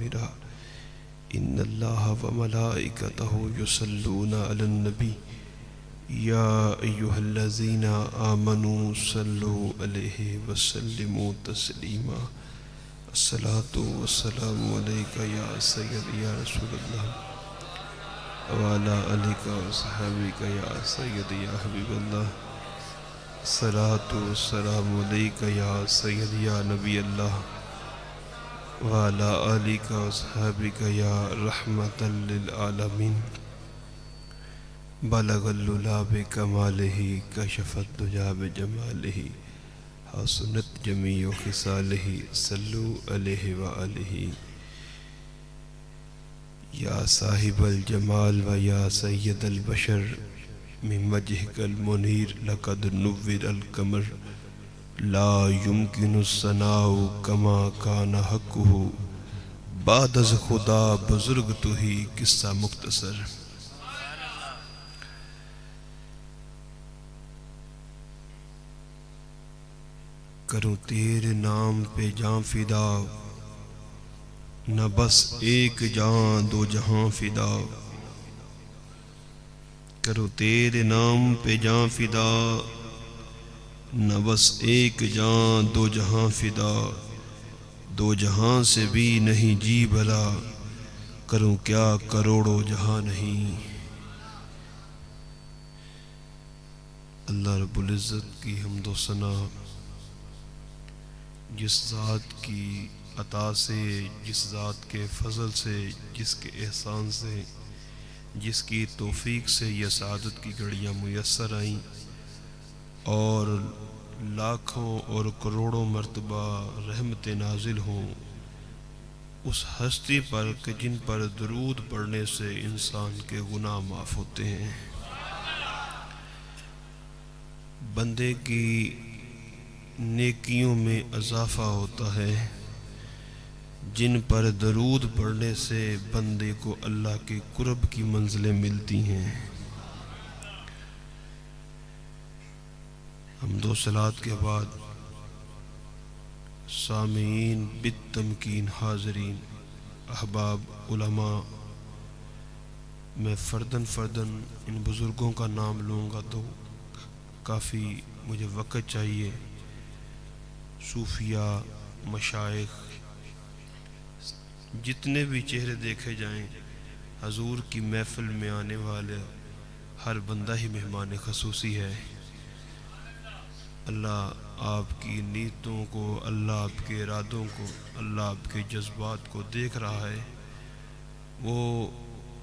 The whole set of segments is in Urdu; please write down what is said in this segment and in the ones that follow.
اوامرہ ان اللہ وملائکتہ یصلون علی النبی یا ایہا الذین آمنوا صلوا علیہ وسلموا تسلیما الصلاۃ والسلام علیک یا سید یا رسول اللہ وعلی آلک وصحبک یا سید یا حبیب اللہ الصلاۃ والسلام علیک یا سید یا نبی اللہ وعلی آلک وصحبک یا رحمۃ للعالمین بلغ العلا بکمالہ کشف الدجی بجمالہ حسنت جمیع خصالہ صلو علیہ وآلہ یا صاحب الجمال و یا سید البشر من وجہک المنیر لقد نور القمر لا یمکن الثناء کما کان حقہ بعد از خدا بزرگ تو ہی قصہ مختصر کروں تیرے نام پہ جاں فدا نہ بس ایک جان دو جہاں فدا کروں تیرے نام پہ جاں فدا نہ بس ایک جان دو جہاں فدا دو جہاں سے بھی نہیں جی بھلا کروں کیا کروڑوں جہاں نہیں اللہ رب العزت کی حمد و ثنا جس ذات کی عطا سے جس ذات کے فضل سے جس کے احسان سے جس کی توفیق سے یہ سعادت کی گھڑیاں میسر آئیں اور لاکھوں اور کروڑوں مرتبہ رحمت نازل ہوں اس ہستی پر کہ جن پر درود پڑھنے سے انسان کے گناہ معاف ہوتے ہیں بندے کی نیکیوں میں اضافہ ہوتا ہے جن پر درود پڑھنے سے بندے کو اللہ کے قرب کی منزلیں ملتی ہیں حمد و صلوات کے بعد سامعین بالتمکین حاضرین احباب علماء میں فردن ان بزرگوں کا نام لوں گا تو کافی مجھے وقت چاہیے صوفیاء مشائخ جتنے بھی چہرے دیکھے جائیں حضور کی محفل میں آنے والے ہر بندہ ہی مہمان خصوصی ہے اللہ آپ کی نیتوں کو اللہ آپ کے ارادوں کو اللہ آپ کے جذبات کو دیکھ رہا ہے وہ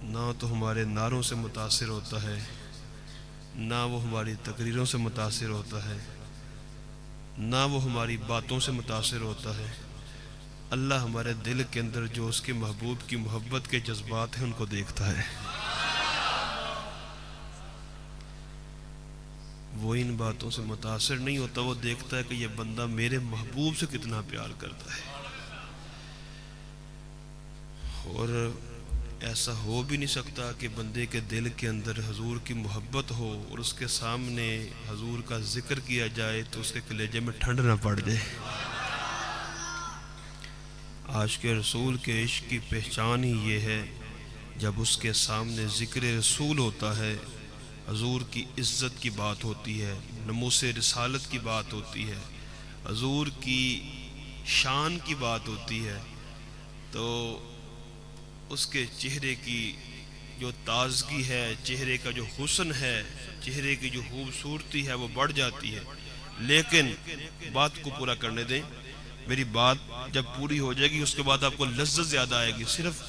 نہ تو ہمارے نعروں سے متاثر ہوتا ہے نہ وہ ہماری تقریروں سے متاثر ہوتا ہے نہ وہ ہماری باتوں سے متاثر ہوتا ہے اللہ ہمارے دل کے اندر جو اس کے محبوب کی محبت کے جذبات ہیں ان کو دیکھتا ہے وہ ان باتوں سے متاثر نہیں ہوتا وہ دیکھتا ہے کہ یہ بندہ میرے محبوب سے کتنا پیار کرتا ہے اور ایسا ہو بھی نہیں سکتا کہ بندے کے دل کے اندر حضور کی محبت ہو اور اس کے سامنے حضور کا ذکر کیا جائے تو اس کے کلیجے میں ٹھنڈ نہ پڑ جائے آج کے رسول کے عشق کی پہچان ہی یہ ہے جب اس کے سامنے ذکر رسول ہوتا ہے حضور کی عزت کی بات ہوتی ہے نموس رسالت کی بات ہوتی ہے حضور کی شان کی بات ہوتی ہے تو اس کے چہرے کی جو تازگی ہے چہرے کا جو حسن ہے چہرے کی جو خوبصورتی ہے وہ بڑھ جاتی ہے لیکن بات کو پورا کرنے دیں میری بات جب پوری ہو جائے گی اس کے بعد آپ کو لذت زیادہ آئے گی صرف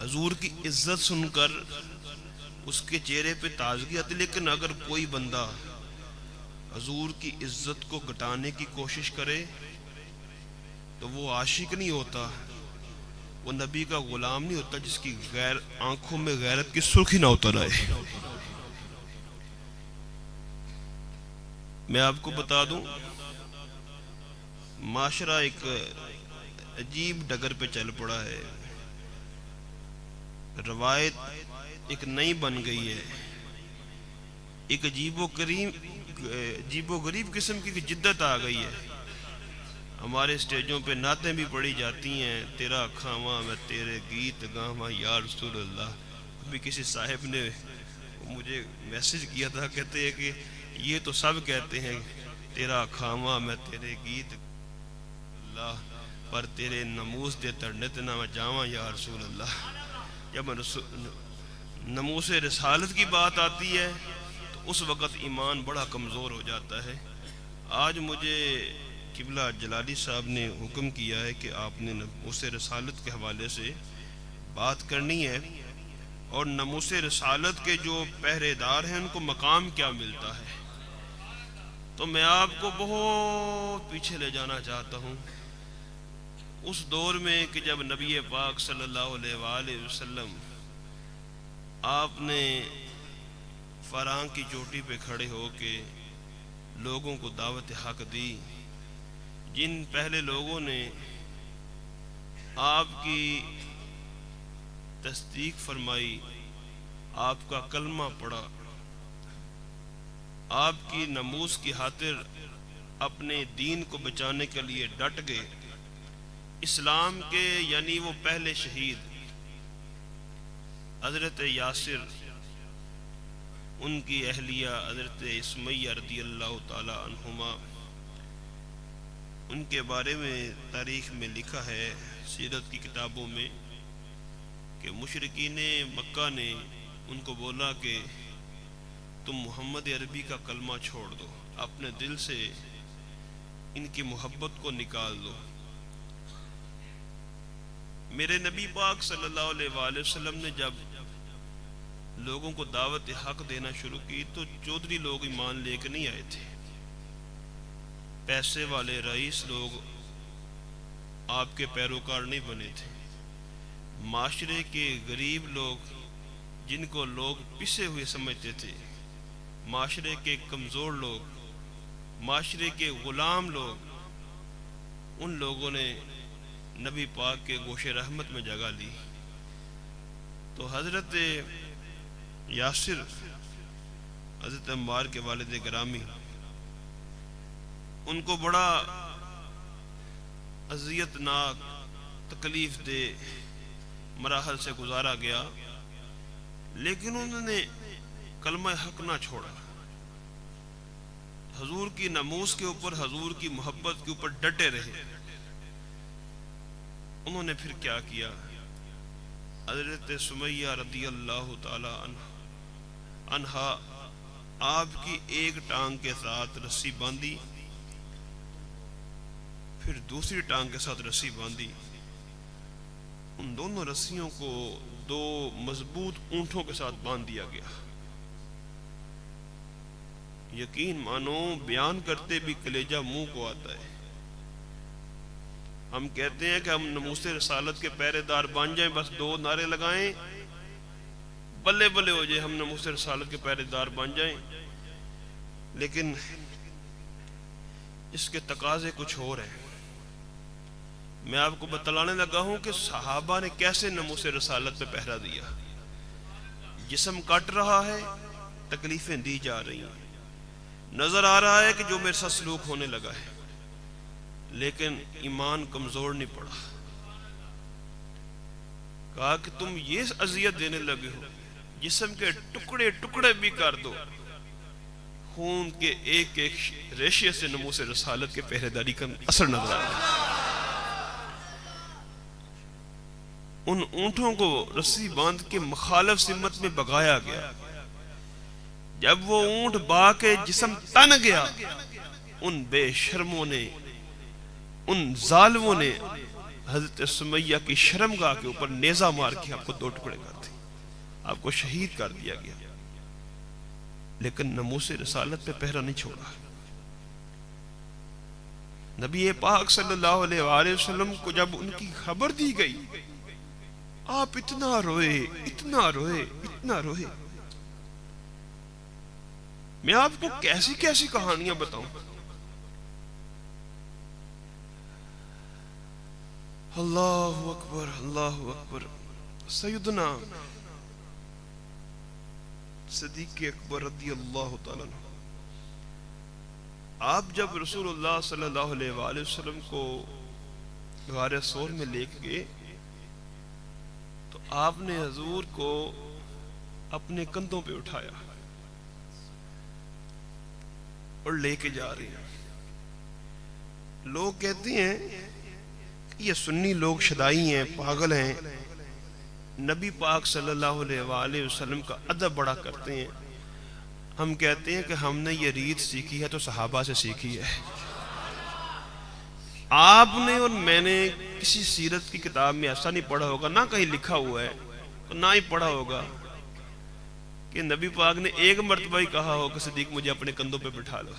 حضور کی عزت سن کر اس کے چہرے پہ تازگی آتی لیکن اگر کوئی بندہ حضور کی عزت کو گھٹانے کی کوشش کرے تو وہ عاشق نہیں ہوتا وہ نبی کا غلام نہیں ہوتا جس کی آنکھوں میں غیرت کی سرخی نہ اتر آئے میں آپ کو بتا دوں معاشرہ ایک عجیب ڈگر پہ چل پڑا ہے روایت ایک نئی بن گئی ہے ایک عجیب و غریب قسم کی جدت آ گئی ہے ہمارے اسٹیجوں پہ نعتیں بھی پڑھی جاتی ہیں، تیرا کھاواں میں تیرے گیت گاواں یا رسول اللہ۔ ابھی کسی صاحب نے مجھے میسج کیا تھا، کہتے ہیں کہ یہ تو سب کہتے ہیں تیرا کھاواں میں تیرے گیت اللہ، پر تیرے نموز دے تڑنت نہ میں جاواں یا رسول اللہ۔ جب نموس رسالت کی بات آتی ہے تو اس وقت ایمان بڑا کمزور ہو جاتا ہے۔ آج مجھے قبلہ جلالی صاحب نے حکم کیا ہے کہ آپ نے نموس رسالت کے حوالے سے بات کرنی ہے، اور نموس رسالت کے جو پہرے دار ہیں ان کو مقام کیا ملتا ہے۔ تو میں آپ کو بہت پیچھے لے جانا چاہتا ہوں، اس دور میں کہ جب نبی پاک صلی اللہ علیہ وآلہ وسلم آپ نے فراں کی چوٹی پہ کھڑے ہو کے لوگوں کو دعوت حق دی، جن پہلے لوگوں نے آپ کی تصدیق فرمائی، آپ کا کلمہ پڑھا، آپ کی نموز کی خاطر اپنے دین کو بچانے کے لیے ڈٹ گئے، اسلام کے یعنی وہ پہلے شہید حضرت یاسر، ان کی اہلیہ حضرت سمیہ رضی اللہ تعالی عنہما، ان کے بارے میں تاریخ میں لکھا ہے سیرت کی کتابوں میں کہ مشرکین مکہ نے ان کو بولا کہ تم محمد عربی کا کلمہ چھوڑ دو، اپنے دل سے ان کی محبت کو نکال دو۔ میرے نبی پاک صلی اللہ علیہ وآلہ وسلم نے جب لوگوں کو دعوت حق دینا شروع کی تو چودھری لوگ ایمان لے کے نہیں آئے تھے، پیسے والے رئیس لوگ آپ کے پیروکار نہیں بنے تھے، معاشرے کے غریب لوگ جن کو لوگ پسے ہوئے سمجھتے تھے، معاشرے کے کمزور لوگ، معاشرے کے غلام لوگ، ان لوگوں نے نبی پاک کے گوش رحمت میں جگہ لی۔ تو حضرت یاسر، حضرت عمار کے والد گرامی، ان کو بڑا اذیت ناک تکلیف دہ مراحل سے گزارا گیا، لیکن انہوں نے کلمہ حق نہ چھوڑا، حضور کی ناموس کے اوپر، حضور کی محبت کے اوپر ڈٹے رہے۔ انہوں نے پھر کیا کیا؟ حضرت سمیہ رضی اللہ تعالی عنہا آپ کی ایک ٹانگ کے ساتھ رسی باندھی، پھر دوسری ٹانگ کے ساتھ رسی باندھی، ان دونوں رسیوں کو دو مضبوط اونٹوں کے ساتھ باندھ دیا گیا۔ یقین مانو، بیان کرتے بھی کلیجہ منہ کو آتا ہے۔ ہم کہتے ہیں کہ ہم ناموس رسالت کے پہرے دار بن جائیں، بس دو نعرے لگائیں، بلے بلے ہو جائے، ہم ناموس رسالت کے پہرے دار بن جائیں، لیکن اس کے تقاضے کچھ اور ہیں۔ میں آپ کو بتلانے لگا ہوں کہ صحابہ نے کیسے ناموس رسالت پہ پہرا دیا۔ جسم کٹ رہا ہے، تکلیفیں دی جا رہی ہیں، نظر آ رہا ہے کہ جو میرے ساتھ سلوک ہونے لگا ہے، لیکن ایمان کمزور نہیں پڑا۔ کہا کہ تم یہ اذیت دینے لگے ہو، جسم کے ٹکڑے ٹکڑے بھی کر دو، خون کے ایک ایک ریشے سے ناموس رسالت کے پہرے داری کا اثر نظر آ رہا ہے۔ ان اونٹوں کو رسی باندھ کے مخالف سمت میں بگایا گیا۔ جب وہ اونٹ با کے جسم تن گیا، ان بے شرموں نے، ان ظالموں نے حضرت سمیہ کی شرمگاہ کے اوپر نیزہ مار کے آپ کو دو ٹکڑے کر دی، آپ کو شہید کر دیا گیا، لیکن ناموس رسالت پہ پہرا نہیں چھوڑا۔ نبی پاک صلی اللہ علیہ وآلہ وسلم کو جب ان کی خبر دی گئی، آپ اتنا روئے، اتنا روئے، اتنا روئے۔ میں آپ کو کیسی کیسی کہانیاں بتاؤں۔ اللہ اکبر، اللہ اکبر۔ سیدنا صدیق اکبر رضی اللہ تعالیٰ عنہ آپ جب رسول اللہ صلی اللہ علیہ وآلہ وسلم کو غار ثور میں لے کے گئے تو آپ نے حضور کو اپنے کندھوں پہ اٹھایا اور لے کے جا رہے ہیں. لوگ کہتے ہیں کہ یہ سنی لوگ شدائی ہیں، پاگل ہیں، نبی پاک صلی اللہ علیہ وآلہ وسلم کا ادب بڑا کرتے ہیں. ہم کہتے ہیں کہ ہم نے یہ ریت سیکھی ہے تو صحابہ سے سیکھی ہے. آپ نے اور میں نے کسی سیرت کی کتاب میں ایسا نہیں پڑھا ہوگا، نہ کہیں لکھا ہوا ہے تو نہ ہی پڑھا ہوگا کہ نبی پاک نے ایک مرتبہ ہی کہا ہو کہ صدیق مجھے اپنے کندھوں پہ بٹھا لو.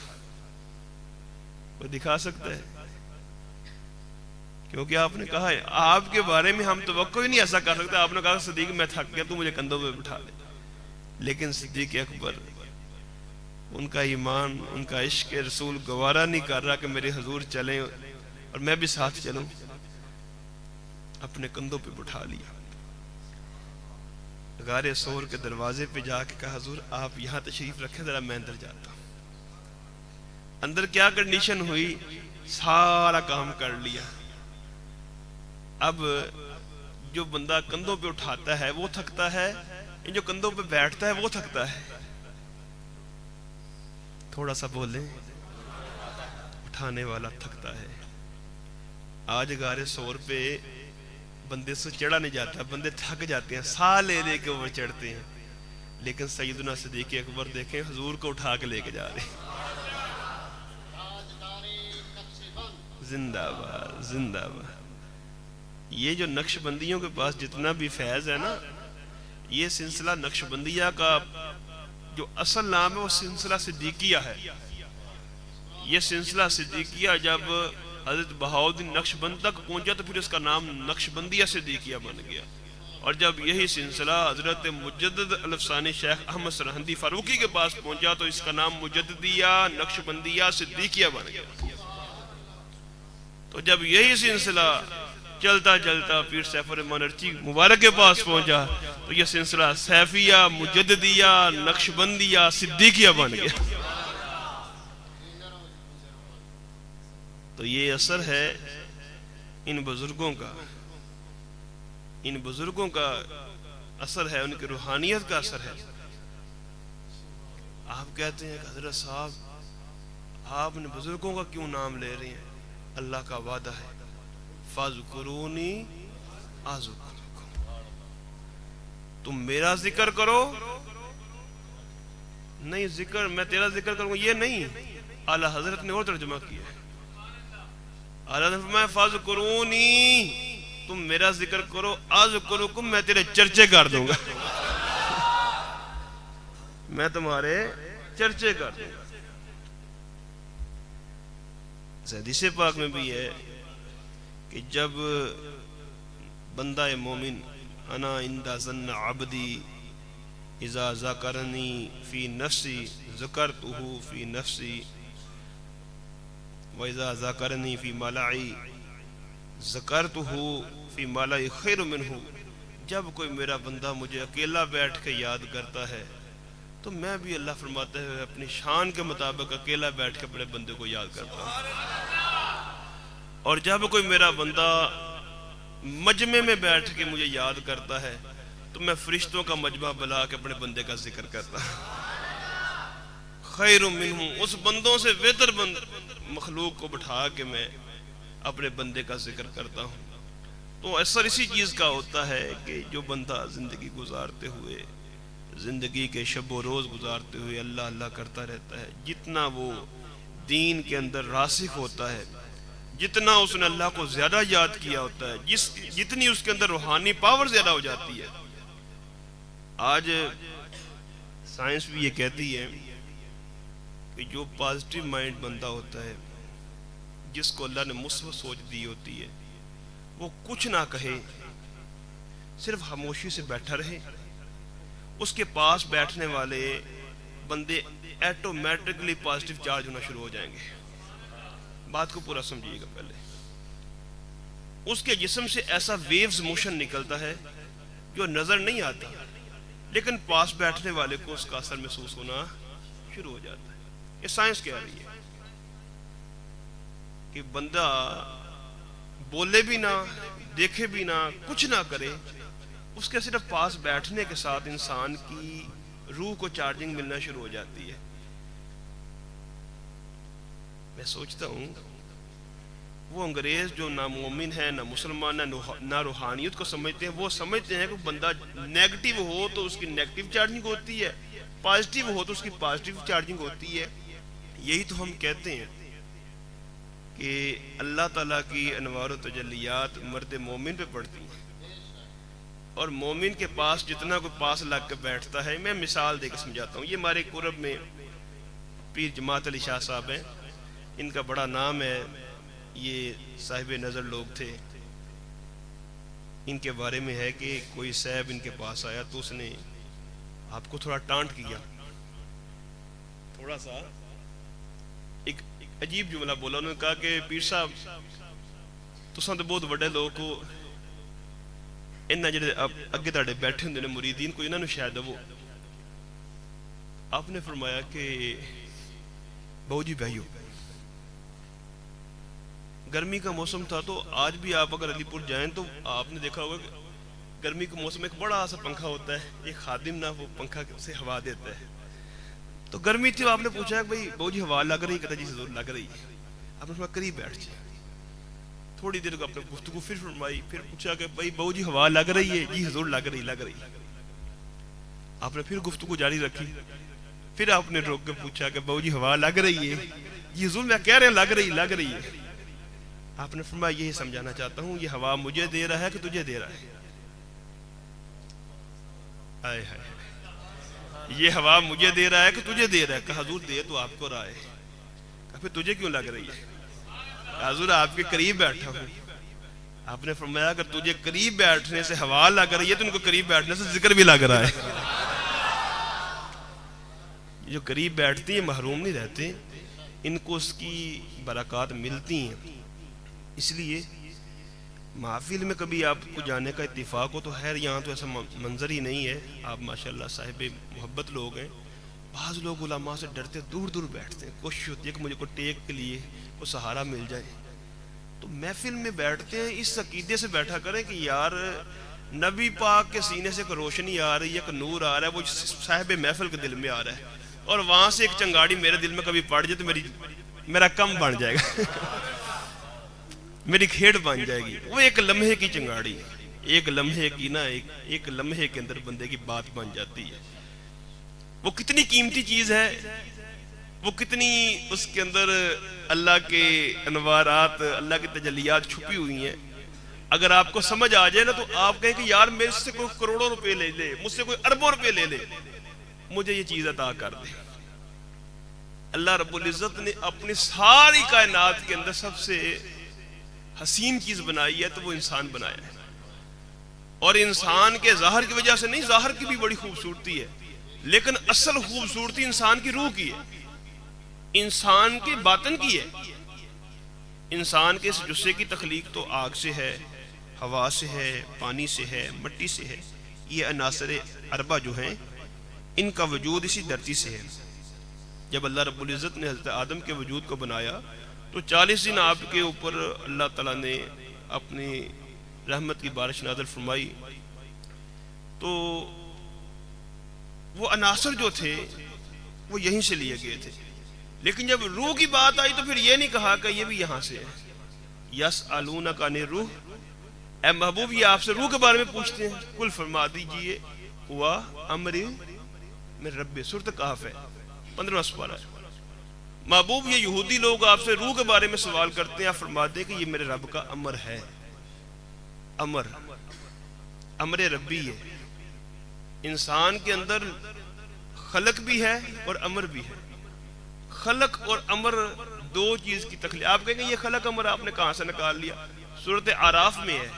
کوئی دکھا سکتا ہے؟ کیونکہ آپ نے کہا ہے. آپ کے بارے میں ہم توقع ہی نہیں ایسا کر سکتے. آپ نے کہا صدیق میں تھک گیا تو مجھے کندھوں پہ بٹھا لے. لیکن صدیق اکبر، ان کا ایمان، ان کا عشق رسول گوارا نہیں کر رہا کہ میرے حضور چلیں اور میں بھی ساتھ چلوں. اپنے کندھوں پہ بٹھا لیا. غار ثور کے دروازے پہ جا کے کہا حضور آپ یہاں تشریف رکھیں، ذرا میں اندر جاتا ہوں. اندر کیا کنڈیشن ہوئی؟ سارا کام کر لیا. اب جو بندہ کندھوں پہ اٹھاتا ہے وہ تھکتا ہے، جو کندھوں پہ بیٹھتا ہے وہ تھکتا ہے. تھوڑا سا بولیں، اٹھانے والا تھکتا ہے. آج غار ثور پہ بندے سے چڑھا نہیں جاتا، بندے تھک جاتے ہیں، سا لے لے کے اوپر چڑھتے ہیں. لیکن سیدنا صدیق اکبر دیکھیں حضور کو اٹھا کے لے کے جا رہے ہیں. زندہ باد، زندہ باد. یہ جو نقش بندیوں کے پاس جتنا بھی فیض ہے نا، یہ سلسلہ نقش بندیہ کا جو اصل نام ہے وہ سلسلہ صدیقیہ ہے. یہ سلسلہ صدیقیہ جب حضرت بہاؤالدین نقش بند تک پہنچا تو پھر اس کا نام نقش بندیہ صدیقیہ بن گیا. اور جب یہی سلسلہ حضرت مجدد الافسانی شیخ احمد سرہندی فاروقی کے پاس پہنچا تو اس کا نام مجددیہ نقش بندیہ صدیقیہ بن گیا. تو جب یہی سلسلہ چلتا چلتا پیر سیف الرحمن ارچی مبارک کے پاس پہنچا تو یہ سلسلہ سیفیہ، مجددیہ، نقش بندیہ، صدیقیہ بن گیا. تو یہ اثر ہے ان بزرگوں کا، ان بزرگوں کا اثر ہے، ان کی روحانیت کا اثر ہے. آپ کہتے ہیں کہ حضرت صاحب آپ نے بزرگوں کا کیوں نام لے رہے ہیں؟ اللہ کا وعدہ ہے فَاذْكُرُونِي أَذْكُرْكُمْ. تم میرا ذکر کرو، نہیں ذکر میں تیرا ذکر کروں یہ نہیں. اعلیٰ حضرت نے اور ترجمہ کیا ہے. اعلیٰ حضرت فرمایا فَاذْكُرُونِي، تم میرا ذکر کرو، أَذْكُرْكُمْ، میں تیرے چرچے کر دوں گا. میں تمہارے چرچے کر دوں گا. حدیث پاک میں بھی ہے کہ جب بندہ مومن انا عند ظن عبدی اذا ذکرنی فی نفسی ذکرتہ فی نفسی واذا ذکرنی فی ملعی ذکرتہ فی ملعی خیر منہ. جب کوئی میرا بندہ مجھے اکیلا بیٹھ کے یاد کرتا ہے تو میں بھی اللہ فرماتے ہوئے اپنی شان کے مطابق اکیلا بیٹھ کے اپنے بندے کو یاد کرتا ہوں. اور جب کوئی میرا بندہ مجمع میں بیٹھ کے مجھے یاد کرتا ہے تو میں فرشتوں کا مجمع بلا کے اپنے بندے کا ذکر کرتا ہوں. خیر منہ، اس بندوں سے بہتر مخلوق کو بٹھا کے میں اپنے بندے کا ذکر کرتا ہوں. تو اثر اسی چیز کا ہوتا ہے کہ جو بندہ زندگی گزارتے ہوئے، زندگی کے شب و روز گزارتے ہوئے اللہ اللہ کرتا رہتا ہے، جتنا وہ دین کے اندر راسخ ہوتا ہے، جتنا اس نے اللہ کو زیادہ یاد کیا ہوتا ہے، جتنی اس کے اندر روحانی پاور زیادہ ہو جاتی ہے. آج سائنس بھی یہ کہتی ہے کہ جو پازیٹیو مائنڈ بندہ ہوتا ہے، جس کو اللہ نے مثبت سوچ دی ہوتی ہے، وہ کچھ نہ کہے، صرف خاموشی سے بیٹھا رہے، اس کے پاس بیٹھنے والے بندے ایٹومیٹکلی پازیٹیو چارج ہونا شروع ہو جائیں گے. بات کو پورا سمجھیے گا. پہلے اس کے جسم سے ایسا ویوز موشن نکلتا ہے جو نظر نہیں آتا، لیکن پاس بیٹھنے والے کو اس کا اثر محسوس ہونا شروع ہو جاتا ہے. یہ سائنس کہہ رہی ہے. کہ بندہ بولے بھی نہ، دیکھے بھی نہ، کچھ نہ کرے، اس کے صرف پاس بیٹھنے کے ساتھ انسان کی روح کو چارجنگ ملنا شروع ہو جاتی ہے۔ میں سوچتا ہوں وہ انگریز جو نہ مومن ہے، نہ مسلمان، نہ روحانیت کو سمجھتے ہیں، وہ سمجھتے ہیں کہ بندہ نیگٹیو ہو تو اس کی نیگٹیو چارجنگ ہوتی ہے، پازیٹیو ہو تو اس کی پازیٹیو چارجنگ ہوتی ہے۔ یہی تو ہم کہتے ہیں کہ اللہ تعالیٰ کی انوار و تجلیات مرد مومن پہ پڑتی ہیں، اور مومن کے پاس جتنا کوئی پاس لگ کے بیٹھتا ہے، میں مثال دے کے سمجھاتا ہوں۔ یہ ہمارے قرب میں پیر جماعت علی شاہ صاحب ہیں، ان کا بڑا نام ہے، یہ صاحب نظر لوگ تھے۔ ان کے بارے میں ہے کہ کوئی صاحب ان کے پاس آیا تو اس نے آپ کو تھوڑا ٹانٹ کیا، تھوڑا سا ایک عجیب جملہ بولا۔ انہوں نے کہا کہ پیر صاحب تساں تو بہت بڑے لوگ کو، انہاں جڑے اگے تہاڈے بیٹھے ہوندے نے مریدین، کوئی انہاں نوں شاید دو۔ آپ نے فرمایا کہ بہو جی بھائیو، گرمی کا موسم تھا تو آج بھی آپ اگر علی پور جائیں تو آپ نے دیکھا ہوگا کہ گرمی کے موسم میں ایک بڑا سا پنکھا ہوتا ہے، ایک خادم نہ وہ پنکھا سے ہوا دیتا ہے۔ تو گرمی تھی، آپ نے پوچھا کہ بھائی بہو جی ہوا لگ رہی؟ کہتا جی ضرور لگ رہی ہے۔ آپ نے فرمایا قریب بیٹھ جائے۔ تھوڑی دیر کو آپ نے گفتگو پھر فرمائی، پھر پوچھا کہ بھائی بہو جی ہوا لگ رہی ہے؟ جی حضور لگ رہی لگ رہی۔ آپ نے پھر گفتگو جاری رکھی، پھر آپ نے روک کے پوچھا کہ بہو جی ہوا لگ رہی ہے؟ جی حضور میں کہہ رہے ہیں لگ رہی لگ رہی ہے۔ آپ نے فرمایا یہی سمجھانا چاہتا ہوں، یہ ہوا مجھے دے رہا ہے کہ تجھے دے رہا ہے؟ آئے ہائے، یہ ہوا مجھے دے رہا ہے کہ تجھے دے رہا ہے؟ کہا حضور دے تو آپ کو رہا ہے۔ کہا پھر تجھے کیوں لگ رہی ہے؟ کہا حضور آپ کے قریب بیٹھا ہوں۔ آپ نے فرمایا اگر تجھے قریب بیٹھنے سے ہوا لگ رہی ہے تو ان کو قریب بیٹھنے سے ذکر بھی لگ رہا ہے۔ جو قریب بیٹھتی ہیں محروم نہیں رہتے، ان کو اس کی برکات ملتی ہیں۔ اس لیے محفل میں کبھی آپ کو جانے کا اتفاق ہو تو خیر یہاں تو ایسا منظر ہی نہیں ہے، آپ ماشاءاللہ صاحب محبت لوگ ہیں۔ بعض لوگ علماء سے ڈرتے دور دور بیٹھتے ہیں، کوشش ہوتی ہے کہ مجھے کو ٹیک کے لیے کوئی سہارا مل جائے۔ تو محفل میں بیٹھتے ہیں اس عقیدے سے بیٹھا کریں کہ یار نبی پاک کے سینے سے کوئی روشنی آ رہی ہے، کوئی نور آ رہا ہے، وہ صاحب محفل کے دل میں آ رہا ہے، اور وہاں سے ایک چنگاڑی میرے دل میں کبھی پڑ جائے تو میرا کم بن جائے گا، میری کھیڑ بن جائے گی۔ وہ ایک لمحے کی چنگاڑی، ایک لمحے کی نا، ایک لمحے کے اندر بندے کی بات بن جاتی ہے۔ وہ کتنی قیمتی چیز ہے، وہ کتنی اس کے اندر اللہ کے انوارات، اللہ کی تجلیات چھپی ہوئی ہیں۔ اگر آپ کو سمجھ آ جائے نا تو آپ کہیں کہ یار میرے سے کوئی کروڑوں روپے لے لے، مجھ سے کوئی اربوں روپے لے لے، مجھے یہ چیز عطا کر دے۔ اللہ رب العزت نے اپنی ساری کائنات کے اندر سب سے حسین چیز بنائی ہے تو وہ انسان بنایا ہے، اور انسان کے ظاہر کی وجہ سے نہیں، ظاہر کی بھی بڑی خوبصورتی ہے، لیکن اصل خوبصورتی انسان کی روح کی ہے، انسان کے باطن کی ہے۔ انسان کے اس جسے کی تخلیق تو آگ سے ہے، ہوا سے ہے، پانی سے ہے، مٹی سے ہے۔ یہ عناصر اربع جو ہیں ان کا وجود اسی دھرتی سے ہے۔ جب اللہ رب العزت نے حضرت آدم کے وجود کو بنایا تو 40 دن آپ کے اوپر اللہ تعالیٰ نے اپنی رحمت کی بارش نازل فرمائی، تو وہ عناصر جو تھے وہ یہیں سے لیے گئے تھے، لیکن جب روح کی بات آئی تو پھر یہ نہیں کہا کہ یہ بھی یہاں سے ہے۔ یسألونک عن الروح، اے محبوب یہ آپ سے روح کے بارے میں پوچھتے ہیں، کل فرما دیجئے ہوا امر من رب، سورۃ کہف ہے 15واں سپارہ۔ محبوب یہ یہودی لوگ آپ سے روح کے بارے میں سوال کرتے ہیں، آپ فرما دیں کہ یہ میرے رب کا امر ہے۔ امر ربی ہے۔ انسان کے اندر خلق بھی ہے اور امر بھی ہے۔ خلق اور امر دو چیز کی تخلیق۔ آپ کہیں گے یہ خلق امر آپ نے کہاں سے نکال لیا؟ سورۃ اعراف میں ہے،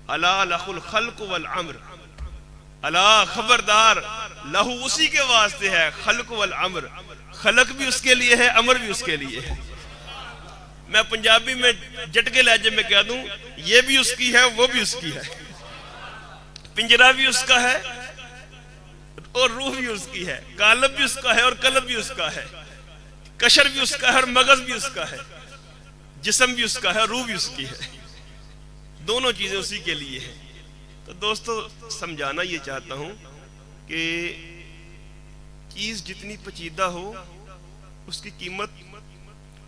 الا لہ الخلق والامر، الا خبردار، لہو اسی کے واسطے ہے خلق والامر، خلق بھی اس کے لیے ہے، امر بھی اس کے لیے ہے۔ میں پنجابی میں جٹکے لہجے میں کہہ دوں یہ بھی اس کی ہے وہ بھی اس کی ہے، پنجرہ بھی اس کا ہے اور روح بھی اس کی ہے، قالب بھی اس کا ہے اور قلب بھی اس کا ہے، قشر بھی اس کا ہے اور مغز بھی اس کا ہے۔ جسم بھی اس کا ہے، روح بھی اس کی ہے، دونوں چیزیں اسی کے لیے ہیں۔ تو دوستو سمجھانا یہ چاہتا ہوں کہ چیز جتنی پیچیدہ ہو اس کی قیمت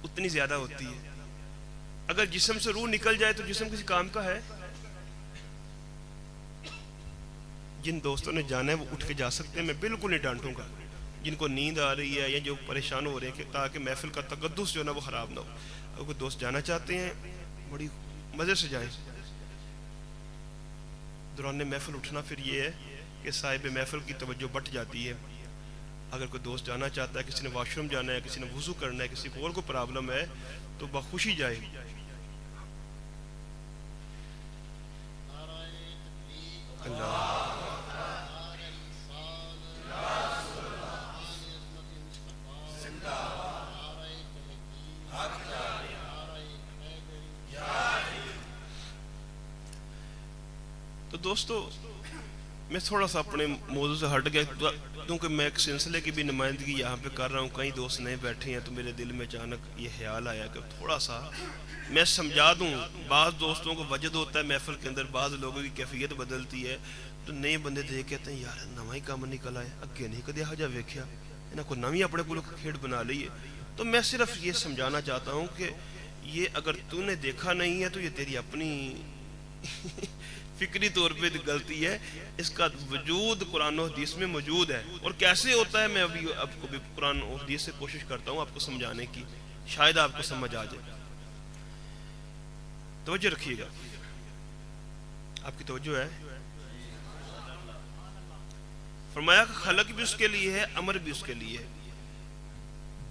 اتنی زیادہ ہوتی ہے۔ اگر جسم سے روح نکل جائے تو جسم کسی کام کا ہے؟ جن دوستوں نے جانا ہے وہ اٹھ کے جا سکتے ہیں، میں بالکل نہیں ڈانٹوں گا۔ جن کو نیند آ رہی ہے یا جو پریشان ہو رہے ہیں کہ تاکہ محفل کا تقدس جو ہے نا وہ خراب نہ ہو، اگر کوئی دوست جانا چاہتے ہیں بڑی مزے سے جائیں۔ دوران محفل اٹھنا پھر یہ ہے کہ صاحب محفل کی توجہ بٹ جاتی ہے۔ اگر کوئی دوست جانا چاہتا ہے، کسی نے واش روم جانا ہے، کسی نے وضو کرنا ہے، کسی کو اور کوئی پرابلم ہے تو بخوشی جائے۔ اللہ تو دوستو میں تھوڑا سا اپنے موضوع سے ہٹ گیا کیونکہ میں ایک سلسلے کی بھی نمائندگی یہاں پہ کر رہا ہوں، کئی دوست نئے بیٹھے ہیں، تو میرے دل میں اچانک یہ خیال آیا کہ تھوڑا سا میں سمجھا دوں۔ بعض دوستوں کو وجد ہوتا ہے محفل کے اندر، بعض لوگوں کی کیفیت بدلتی ہے، تو نئے بندے دیکھ کہتے ہیں یار نواں ہی کام نکل آئے، اگے نہیں کدی ہجا ویکھیا، انہاں کو نویں اپنے کو کھیڑ بنا لیے۔ تو میں صرف یہ سمجھانا چاہتا ہوں کہ یہ اگر تو نے دیکھا نہیں ہے تو یہ تیری اپنی فکری طور پہ غلطی ہے، اس کا وجود قرآن و حدیث میں موجود ہے۔ اور کیسے ہوتا ہے میں ابھی آپ کو بھی قرآن و حدیث سے کوشش کرتا ہوں آپ کو سمجھانے کی، شاید آپ کو سمجھ آ جائے۔ توجہ رکھیے گا، آپ کی توجہ ہے۔ فرمایا کہ خلق بھی اس کے لیے ہے، امر بھی اس کے لیے ہے۔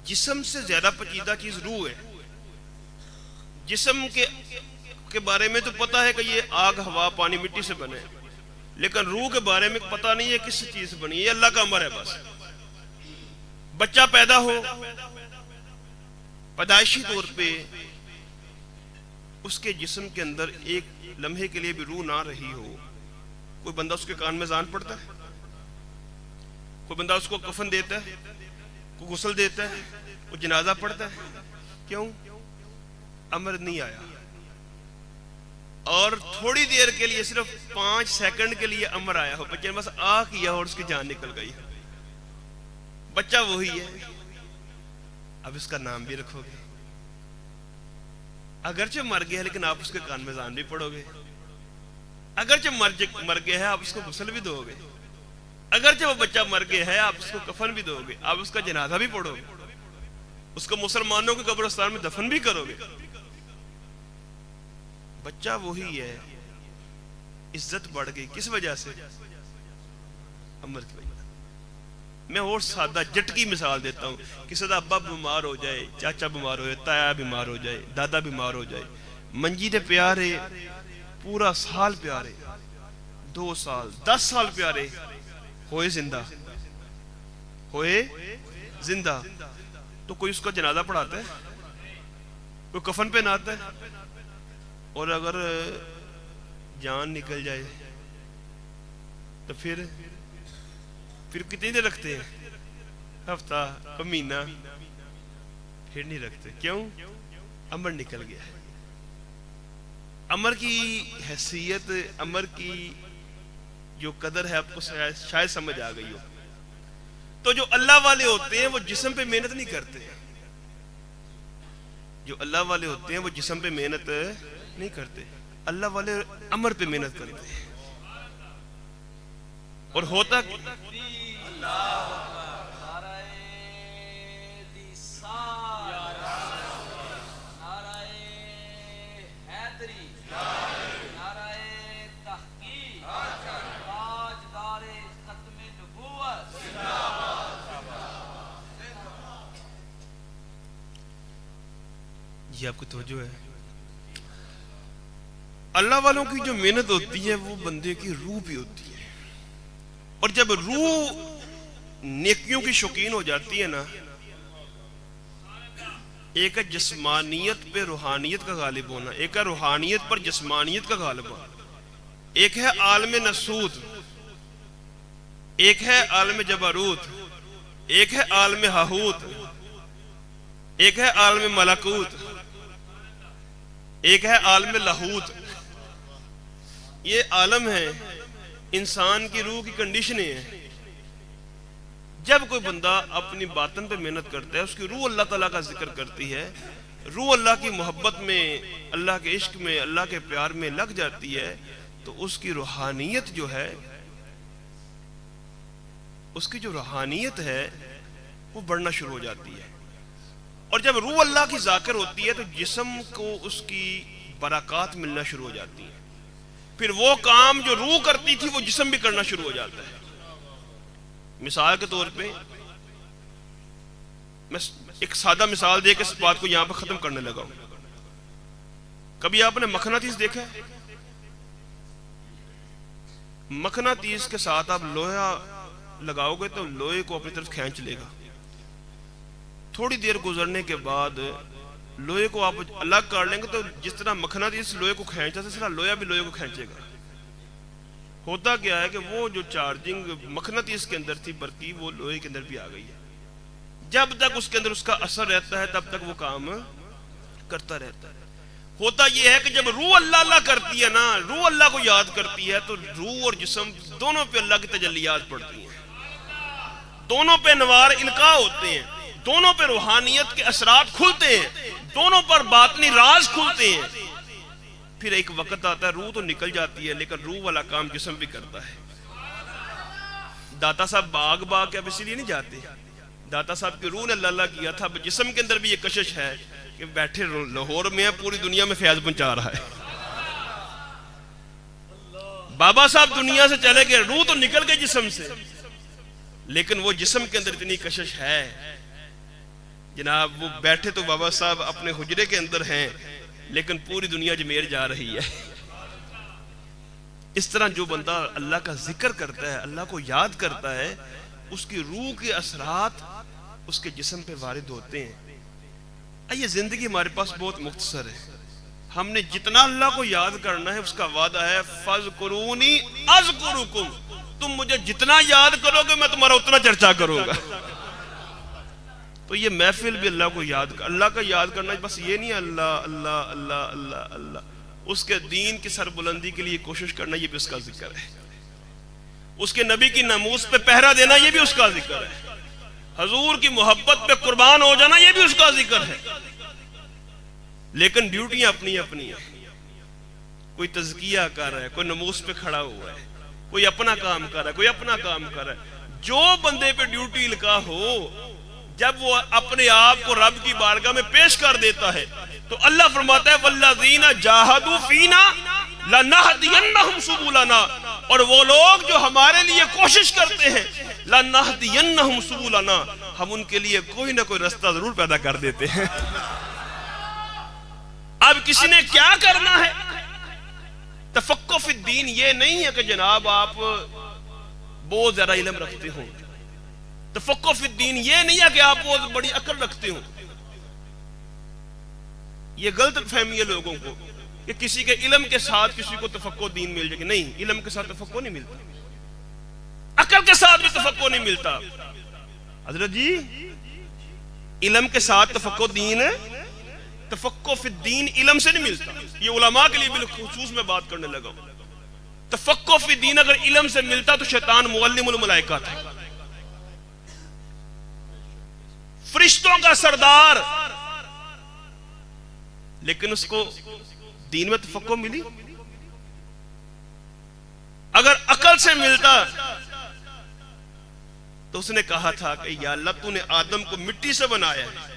جسم سے زیادہ پیچیدہ چیز روح ہے۔ جسم کے بارے میں تو پتہ ہے کہ یہ آگ، ہوا، پانی، مٹی سے بنے، لیکن روح کے بارے میں پتہ نہیں ہے کس چیز سے بنی ہے، یہ اللہ کا امر ہے۔ بس بچہ پیدا ہو، پیدائشی طور پہ اس کے جسم کے اندر ایک لمحے کے لیے بھی روح نہ رہی ہو، کوئی بندہ اس کے کان میں اذان پڑھتا ہے؟ کوئی بندہ اس کو کفن دیتا ہے؟ کوئی غسل دیتا ہے؟ کوئی جنازہ پڑھتا ہے؟ کیوں؟ امر نہیں آیا۔ اور تھوڑی دیر کے لیے، صرف 5 سیکنڈ کے لیے امر آیا ہو، بچے نے بس آ کیا اور اس کی جان نکل گئی۔ بچہ وہی ہے، اب اس کا نام بھی رکھو گے، اگرچہ مر گیا ہے لیکن آپ اس کے کان میں اذان بھی پڑھو گے، اگرچہ مر گیا ہے آپ اس کو غسل بھی دو گے، اگرچہ وہ بچہ مر گیا ہے آپ اس کو کفن بھی دو گے، آپ اس کا جنازہ بھی پڑھو گے، اس کو مسلمانوں کے قبرستان میں دفن بھی کرو گے۔ بچہ وہی ہے، عزت بڑھ گئی، کس وجہ سے؟ امر کی وجہ۔ میں اور سادہ جٹکی مثال دیتا ہوں، کسی دا ابا بیمار ہو جائے، چاچا بیمار ہو جائے، تایا بیمار ہو جائے، دادا بیمار ہو جائے، منجی دے پیارے پورا سال پیارے، 2 سال 10 سال پیارے، ہوئے زندہ، تو کوئی اس کا جنازہ پڑھاتا ہے؟ کوئی کفن پہناتا ہے؟ اور اگر جان نکل جائے تو پھر کتنی دیر رکھتے ہیں؟ ہفتہ، مہینہ، پھر نہیں رکھتے۔ کیوں؟ امر نکل گیا ہے۔ امر کی حیثیت، امر کی جو قدر ہے آپ کو شاید سمجھ آ گئی ہو۔ تو جو اللہ والے ہوتے ہیں وہ جسم پہ محنت نہیں کرتے، جو اللہ والے ہوتے ہیں وہ جسم پہ محنت نہیں کرتے، اللہ والے امر پہ محنت کرتے ہیں۔ اور ہوتا یہ آپ کو توجہ ہے؟ اللہ والوں کی جو محنت ہوتی ہے وہ بندے کی روح بھی ہوتی ہے، اور جب روح نیکیوں کی شوقین ہو جاتی ہے نا، ایک ہے جسمانیت پہ روحانیت کا غالب ہونا، ایک ہے روحانیت پر جسمانیت کا غالب ہونا، ایک ہے عالم نسوت، ایک ہے عالم جبروت، ایک ہے عالم ہاہوت، ایک ہے عالم ملکوت۔ ایک ہے عالم لاہوت، یہ عالم ہے، انسان کی روح کی کنڈیشنیں ہیں. جب کوئی بندہ اپنی باطن پہ محنت کرتا ہے، اس کی روح اللہ تعالیٰ کا ذکر کرتی ہے، روح اللہ کی محبت میں، اللہ کے عشق میں، اللہ کے پیار میں لگ جاتی ہے، تو اس کی روحانیت جو ہے، اس کی جو روحانیت ہے وہ بڑھنا شروع ہو جاتی ہے. اور جب روح اللہ کی ذاکر ہوتی ہے تو جسم کو اس کی برکات ملنا شروع ہو جاتی ہیں. پھر وہ کام جو روح کرتی تھی وہ جسم بھی کرنا شروع ہو جاتا ہے. مثال کے طور پہ میں ایک سادہ مثال دے کے اس بات کو یہاں پہ ختم کرنے لگا ہوں. کبھی آپ نے مقناطیس دیکھا ہے؟ مقناطیس کے ساتھ آپ لوہا لگاؤ گے تو لوہے کو اپنی طرف کھینچ لے گا. تھوڑی دیر گزرنے کے بعد لوہے کو آپ الگ کر لیں گے تو جس طرح مقناطیس لوہے کو کھینچا اس طرح لوہا بھی لوہے کو کھینچے گا. ہوتا کیا ہے کہ وہ جو چارجنگ مقناطیس کے اندر تھی برقی، وہ لوہے کے اندر بھی آ گئی ہے. جب تک اس کے اندر اس کا اثر رہتا ہے تب تک وہ کام کرتا رہتا ہے. ہوتا یہ ہے کہ جب روح اللہ اللہ کرتی ہے نا، روح اللہ کو یاد کرتی ہے، تو روح اور جسم دونوں پہ اللہ کی تجلیات پڑتی ہیں، دونوں پہ انوار القاء ہوتے ہیں، دونوں پہ روحانیت کے اثرات کھلتے ہیں، دونوں پر باطنی راز کھلتے ہیں. پھر ایک وقت آتا ہے روح تو نکل جاتی ہے لیکن روح والا کام جسم بھی کرتا ہے. داتا صاحب باغ کے اب اسی لیے نہیں جاتے. داتا صاحب کی روح نے اللہ اللہ کیا تھا. جسم کے اندر بھی یہ کشش ہے کہ بیٹھے لاہور میں پوری دنیا میں فیض پہنچا رہا ہے. بابا صاحب دنیا سے چلے گئے، روح تو نکل گئی جسم سے، لیکن وہ جسم کے اندر اتنی کشش ہے جناب، وہ بیٹھے تو بابا صاحب اپنے حجرے کے اندر ہیں لیکن پوری دنیا جمیر جا رہی ہے. اس طرح جو بندہ اللہ کا ذکر کرتا ہے، اللہ کو یاد کرتا ہے، اس کی روح کے اثرات اس کے جسم پہ وارد ہوتے ہیں. یہ زندگی ہمارے پاس بہت مختصر ہے. ہم نے جتنا اللہ کو یاد کرنا ہے، اس کا وعدہ ہے فَاذْكُرُونِي أَذْكُرُكُمْ، تم مجھے جتنا یاد کرو گے میں تمہارا اتنا چرچا کروں گا. تو یہ محفل بھی اللہ کو یاد کر، اللہ کا یاد کرنا بس یہ نہیں اللہ اللہ اللہ اللہ اللہ، اس کے دین کی سربلندی کے لیے کوشش کرنا یہ بھی اس کا ذکر ہے. اس کے نبی کی ناموس پہ پہرا دینا یہ بھی اس کا ذکر ہے. حضور کی محبت پہ قربان ہو جانا یہ بھی اس کا ذکر ہے. لیکن ڈیوٹیاں اپنی اپنی ہیں. کوئی تزکیہ کر رہا ہے، کوئی ناموس پہ کھڑا ہوا ہے، کوئی اپنا کام کر رہا ہے، کوئی اپنا کام کر رہا ہے. جو بندے پہ ڈیوٹی لکھا ہو، جب وہ اپنے آپ کو رب کی بارگاہ میں پیش کر دیتا ہے تو اللہ فرماتا ہے وَالَّذِينَ جَاهَدُوا فِينَا لَنَهْدِيَنَّهُمْ سُبُلَنَا، اور وہ لوگ جو ہمارے لیے کوشش کرتے ہیں لَنَهْدِيَنَّهُمْ سُبُلَنَا، ہم ان کے لیے کوئی نہ کوئی رستہ ضرور پیدا کر دیتے ہیں. اب کسی نے کیا کرنا ہے؟ تفقہ فی الدین یہ نہیں ہے کہ جناب آپ بہت زیادہ علم رکھتے ہوں. تفقہ فی الدین یہ نہیں ہے کہ آپ بہت بڑی عقل رکھتے ہوں. یہ غلط فہمی ہے لوگوں کو کہ کسی کے علم کے ساتھ کسی کو تفقہ دین مل جائے گی. نہیں، علم کے ساتھ تفقہ نہیں ملتا، عقل کے ساتھ بھی تفقہ نہیں ملتا. حضرت جی، علم کے ساتھ تفقہ دین ہے، تفقہ فی الدین علم سے نہیں ملتا. یہ علماء کے لیے بالخصوص میں بات کرنے لگا ہوں. تفقہ فی الدین اگر علم سے ملتا تو شیطان معلم الملائکہ تھا، فرشتوں کا سردار، لیکن اس کو دین میں تفقہ ملی. اگر عقل سے ملتا تو اس نے کہا تھا کہ یا اللہ تو نے آدم کو مٹی سے بنایا ہے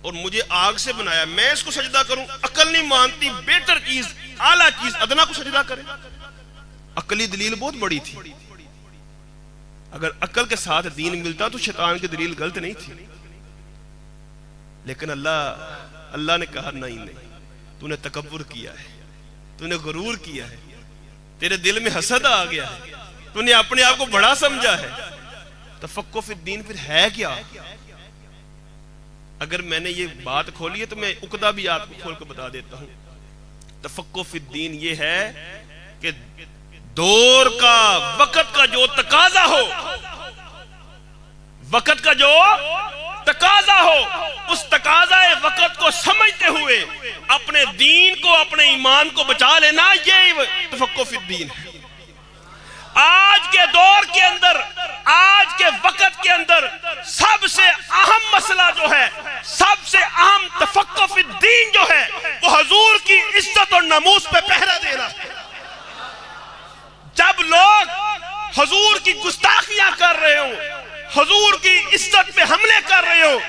اور مجھے آگ سے بنایا، میں اس کو سجدہ کروں؟ عقل نہیں مانتی، بہتر چیز، اعلیٰ چیز ادنا کو سجدہ کرے. عقلی دلیل بہت بڑی تھی. اگر عقل کے ساتھ دین ملتا تو شیطان کی دلیل غلط نہیں تھی. لیکن اللہ نے کہا نہیں، تو نے تکبر کیا ہے، تو نے غرور کیا ہے، تیرے دل میں حسد آ گیا ہے، تو نے اپنے آپ کو بڑا سمجھا ہے. تفقہ فی الدین پھر ہے کیا؟ اگر میں نے یہ بات کھولی ہے تو میں عقدہ بھی آپ کو کھول کے بتا دیتا ہوں. تفقہ فی الدین یہ ہے کہ دور کا، وقت کا جو تقاضا ہو، وقت کا جو تقاضا ہو، اس تقاضائے وقت کو سمجھتے ہوئے اپنے دین کو، اپنے ایمان کو بچا لینا، یہ تفقہ فی الدین ہے۔ آج کے دور کے اندر، آج کے وقت کے اندر سب سے اہم مسئلہ جو ہے، سب سے اہم تفقہ فی الدین جو ہے، وہ حضور کی عزت اور ناموس پہ پہرا دینا ہے۔ جب لوگ حضور کی گستاخیاں کر رہے ہوں، حضور کی عزت پہ حملے کر رہے ہوں،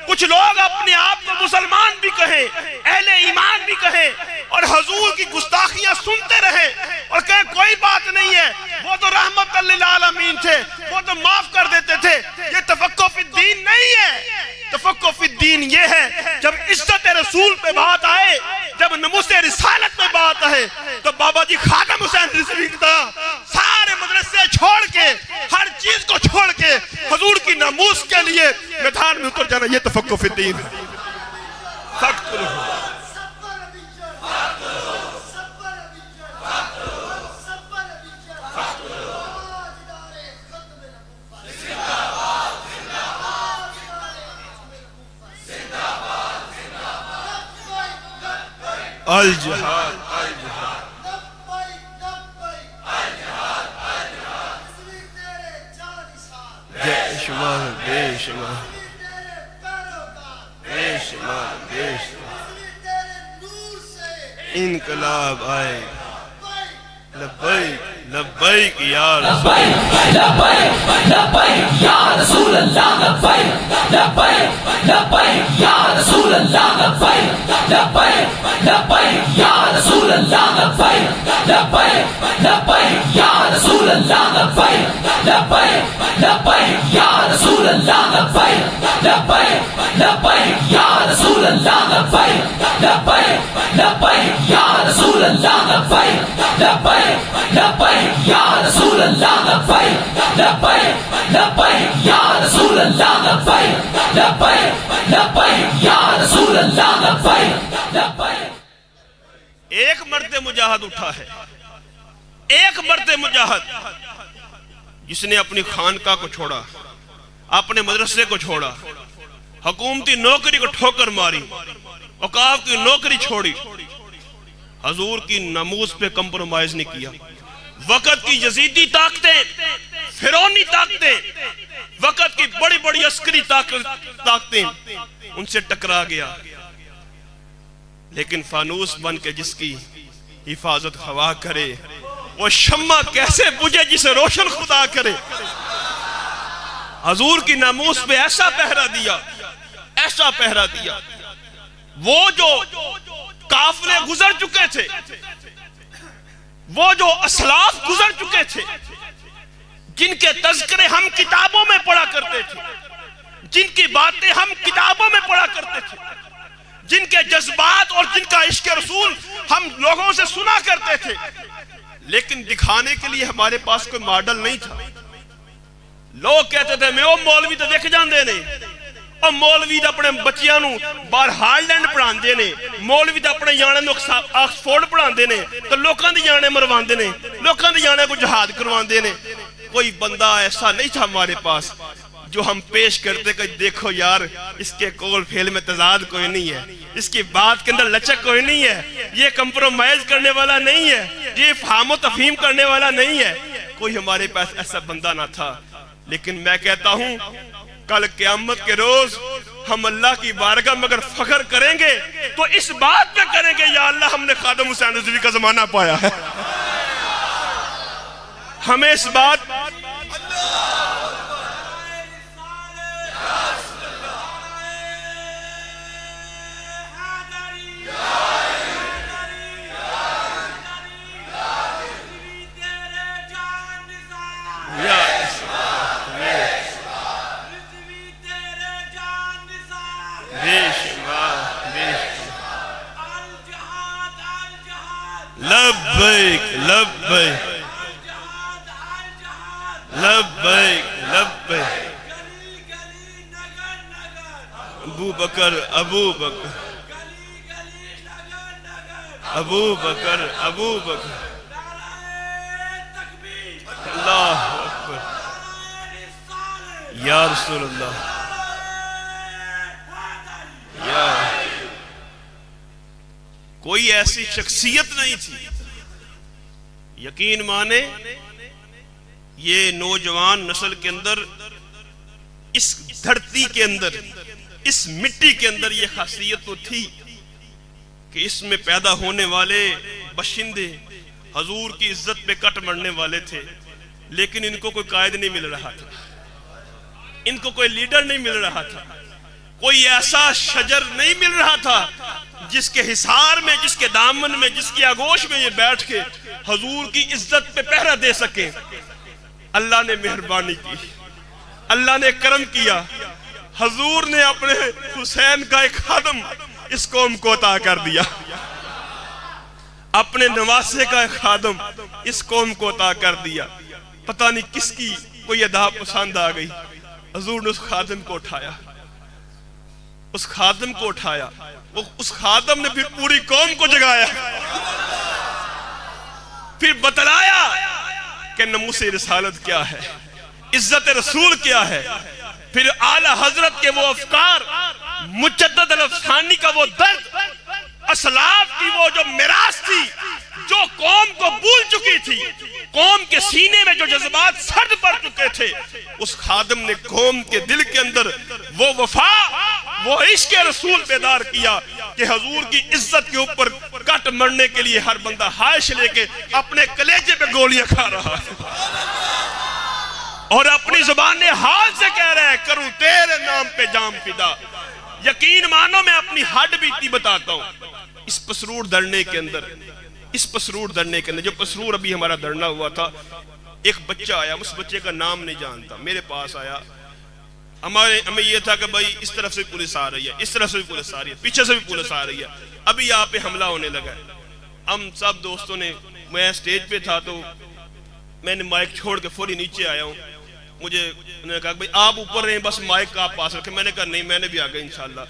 کچھ لوگ اپنے آپ کو مسلمان بھی کہیں، اہل ایمان بھی کہیں، اور حضور کی گستاخیاں سنتے رہیں اور کہیں کوئی بات نہیں ہے، وہ تو رحمت للعالمین تھے، وہ تو معاف کر دیتے تھے، یہ تفقہ فی الدین نہیں ہے۔ تفقہ فی الدین یہ ہے جب عزت رسول پہ بات آئے، جب ناموس رسالت پہ بات آئے، تو بابا جی خاتم حسین رضوی کی طرح سارے مدرسے چھوڑ کے، ہر چیز کو چھوڑ کے حضور کی ناموس کے لیے میدان میں اتر جانا، یہ تفقہ فی الدین ہے۔ سخت الجہاد جے شمار بے شمار بے شمار بے شمار انقلاب آئے، لبیک لبیک یا رسول لبیک لبیک یا رسول اللہ، لبیک لبیک لبیک یا رسول اللہ، لبیک لبیک لبیک یا رسول اللہ، لبیک لبیک لبیک یا رسول اللہ، لبیک لبیک لبیک یا رسول اللہ، لبیک لبیک لبیک یا رسول اللہ، لبیک لبیک لبیک یا رسول اللہ، لبیک لبیک لبیک یا رسول اللہ، لبیک لبیک لبیک یا رسول اللہ، لبیک لبیک لبیک یا رسول اللہ، لبیک لبیک۔ ایک مرد مجاہد اٹھا ہے، ایک مرد مجاہد جس نے اپنی خانقاہ کو چھوڑا، اپنے مدرسے کو چھوڑا، حکومتی نوکری کو ٹھوکر ماری، اوقاف کی نوکری چھوڑی، حضور کی ناموس پہ کمپرومائز نہیں کیا۔ وقت کی یزیدی طاقتیں، فرعونی طاقتیں، وقت کی بڑی بڑی عسکری طاقتیں ان سے ٹکرا گیا، لیکن فانوس بن کے جس کی حفاظت ہوا کرے، وہ شمع کیسے بجھے جسے روشن خدا کرے۔ حضور کی ناموس پہ ایسا پہرا دیا، ایسا پہرا دیا، وہ جو قافلے گزر چکے تھے، وہ جو اسلاف گزر چکے تھے، جن کے تذکرے ہم کتابوں میں پڑھا کرتے تھے، جن کی باتیں ہم کتابوں میں پڑھا کرتے تھے، جن کے جذبات اور جن کا عشق رسول ہم لوگوں سے سنا کرتے تھے، لیکن دکھانے کے لیے ہمارے پاس کوئی ماڈل نہیں تھا۔ لوگ کہتے تھے میں وہ مولوی تو دیکھ جاندے نے، اور مولوی تو اپنے بچیاں نو باہر ہالینڈ پڑھاندے نے، مولوی تو اپنے جانے نو آکسفورڈ پڑھاندے نے، تو لوکاں دی جانے مرواندے نے، لوکاں دی جانے کو جہاد کرواندے نے۔ کوئی بندہ ایسا نہیں تھا ہمارے پاس جو ہم پیش کرتے کہ دیکھو یار اس کے قول فعل میں تضاد کوئی نہیں ہے، اس کی بات کے اندر لچک کوئی نہیں ہے، یہ کمپرومائز کرنے والا نہیں ہے، یہ فہم و تفہیم کرنے والا نہیں ہے۔ کوئی ہمارے پاس ایسا بندہ نہ تھا، لیکن میں کہتا ہوں کل قیامت کے روز ہم اللہ کی بارگاہ میں اگر فخر کریں گے تو اس بات پہ کریں گے یا اللہ ہم نے خادم حسین رضوی کا زمانہ پایا ہے۔ ہمیں اس بات لبیک لبیک لبیک لبیک ابو بکر ابو بکر ابو بکر ابو بکر اللہ اکبر یا رسول اللہ کوئی ایسی شخصیت نہیں تھی. یقین مانے یہ نوجوان نسل کے اندر، اس دھرتی کے اندر، اس مٹی کے اندر یہ خاصیت تو تھی کہ اس میں پیدا ہونے والے باشندے حضور کی عزت پہ کٹ مرنے والے تھے، لیکن ان کو کوئی قائد نہیں مل رہا تھا، ان کو کوئی لیڈر نہیں مل رہا تھا، کوئی ایسا شجر نہیں مل رہا تھا جس کے حصار میں، جس کے دامن میں، جس کی آغوش میں یہ بیٹھ کے حضور کی عزت پہ پہرا دے سکیں. اللہ نے مہربانی کی، اللہ نے کرم کیا، حضور نے اپنے حسین کا ایک خادم اس قوم کو عطا کر دیا، اپنے نواسے کا ایک خادم اس قوم کو عطا کر دیا. پتہ نہیں کس کی کوئی ادا پسند آ گئی، حضور نے اس خادم کو اٹھایا، اس خادم کو اٹھایا، اس خادم نے پھر پوری قوم کو جگایا، پھر بتلایا کہ ناموس رسالت کیا ہے، عزت رسول کیا ہے. پھر اعلی حضرت کے وہ افکار، مجدد الافسانی کا وہ درد، اسلاف کی وہ جو میراث تھی جو قوم کو بھول چکی تھی، قوم کے سینے میں جو جذبات سرد پڑ چکے تھے، اس خادم نے قوم کے دل کے اندر وہ وفا، وہ عشق رسول بیدار کیا کہ حضور کی عزت کے اوپر کٹ مرنے کے لیے ہر بندہ خواہش لے کے اپنے کلیجے پہ گولیاں کھا رہا ہے اور اپنی زبان حال سے کہہ رہا ہے کروں تیرے نام پہ جام فدا. یقین مانو میں اپنی ہڈ بیتی بتاتا ہوں. اس پسرور دھرنے کے اندر، اس پسرور دھرنے کے اندر، جو پسرور ابھی ہمارا دھرنا ہوا تھا، ایک بچہ آیا، اس بچے کا نام نہیں جانتا، میرے پاس آیا. ہمیں یہ تھا کہ بھائی اس طرف سے پولیس آ رہی ہے، اس طرف سے بھی پولیس آ رہی ہے، پیچھے سے بھی پولیس آ رہی ہے، ابھی یہاں پہ حملہ ہونے لگا ہے. ہم سب دوستوں نے، میں سٹیج پہ تھا تو میں نے مائک چھوڑ کے فوری نیچے آیا ہوں. مجھے انہوں نے کہا کہ آپ اوپر رہیں، بس مائک کا آپ پاس رکھیں. میں نے کہا نہیں، میں نے بھی آگے انشاءاللہ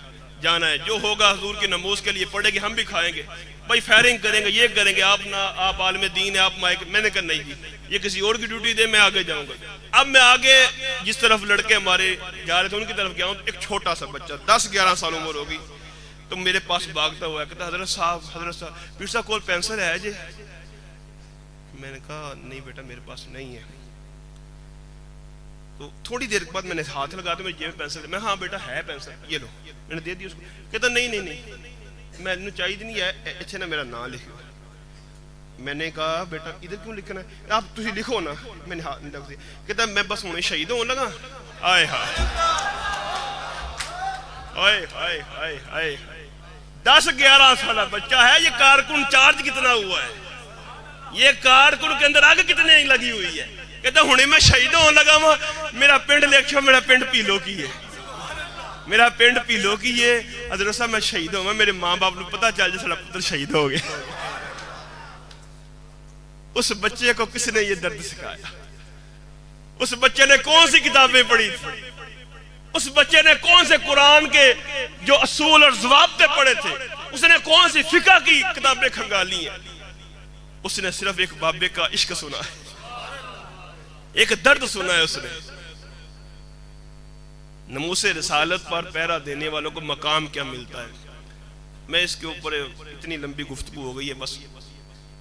جانا ہے، جو ہوگا حضور کی نماز کے لیے پڑھے گی، ہم بھی کھائیں گے، بھائی فائرنگ کریں گے، یہ کریں گے، آپ عالم دین ہے، آپ مائک. میں نے کہا نہیں جی، یہ کسی اور کی ڈیوٹی دے، میں آگے جاؤں گا. اب میں آگے جس طرف لڑکے ہمارے جا رہے تھے ان کی طرف گیا ہوں، ایک چھوٹا سا بچہ 10-11 سال عمر ہوگی تو میرے پاس بھاگتا ہوا ہے، کہتا حضرت صاحب پیر صاحب کول پینسل ہے جی؟ میں نے کہا نہیں بیٹا میرے پاس نہیں ہے. تو تھوڑی دیر کے بعد میں نے ہاتھ لگا تو میری جیب میں پینسل، میں ہاں بیٹا ہے پینسل، یہ لو. میں نے دے دی اس کو. کہتا نہیں میں نے چاہیے نہیں ہے، اچھے نا میرا نام لکھو. میں نے کہا بیٹا ادھر کیوں لکھنا ہے؟ آپ تسی لکھو نا. میں نے ہاتھ نہیں لگ دیا. کہتا میں بس ہوں شہید ہوں لگا. آئے ہائے آئے ہائے ہائے ہائے 10-11 سالہ بچہ ہے. یہ کارکن چارج کتنا ہوا ہے، یہ کارکن کے اندر آگ کتنے لگی ہوئی ہے. کہتا ہوں میں شہید ہوں لگا ہوں، میرا پنڈ لکھو، میرا پنڈ پیلو کی ہے، میرا پنڈ پیلو کی ہے. حضرت صاحب میں شہید ہوں، میرے ماں باپ کو پتا چل جائے سارا پتر شہید ہو گیا. اس بچے کو کس نے یہ درد سکھایا؟ اس بچے نے کون سی کتابیں پڑھی تھی؟ اس بچے نے کون سے قرآن کے جو اصول اور ضوابطے پڑھے تھے؟ اس نے کون سی فقہ کی کتابیں کھنگالی ہیں؟ اس نے صرف ایک بابے کا عشق سنا ہے، ایک درد سنا ہے. اس نے ناموس رسالت پر پہرا دینے والوں کو مقام کیا ملتا ہے. میں اس کے اوپر اتنی لمبی گفتگو ہو گئی ہے، بس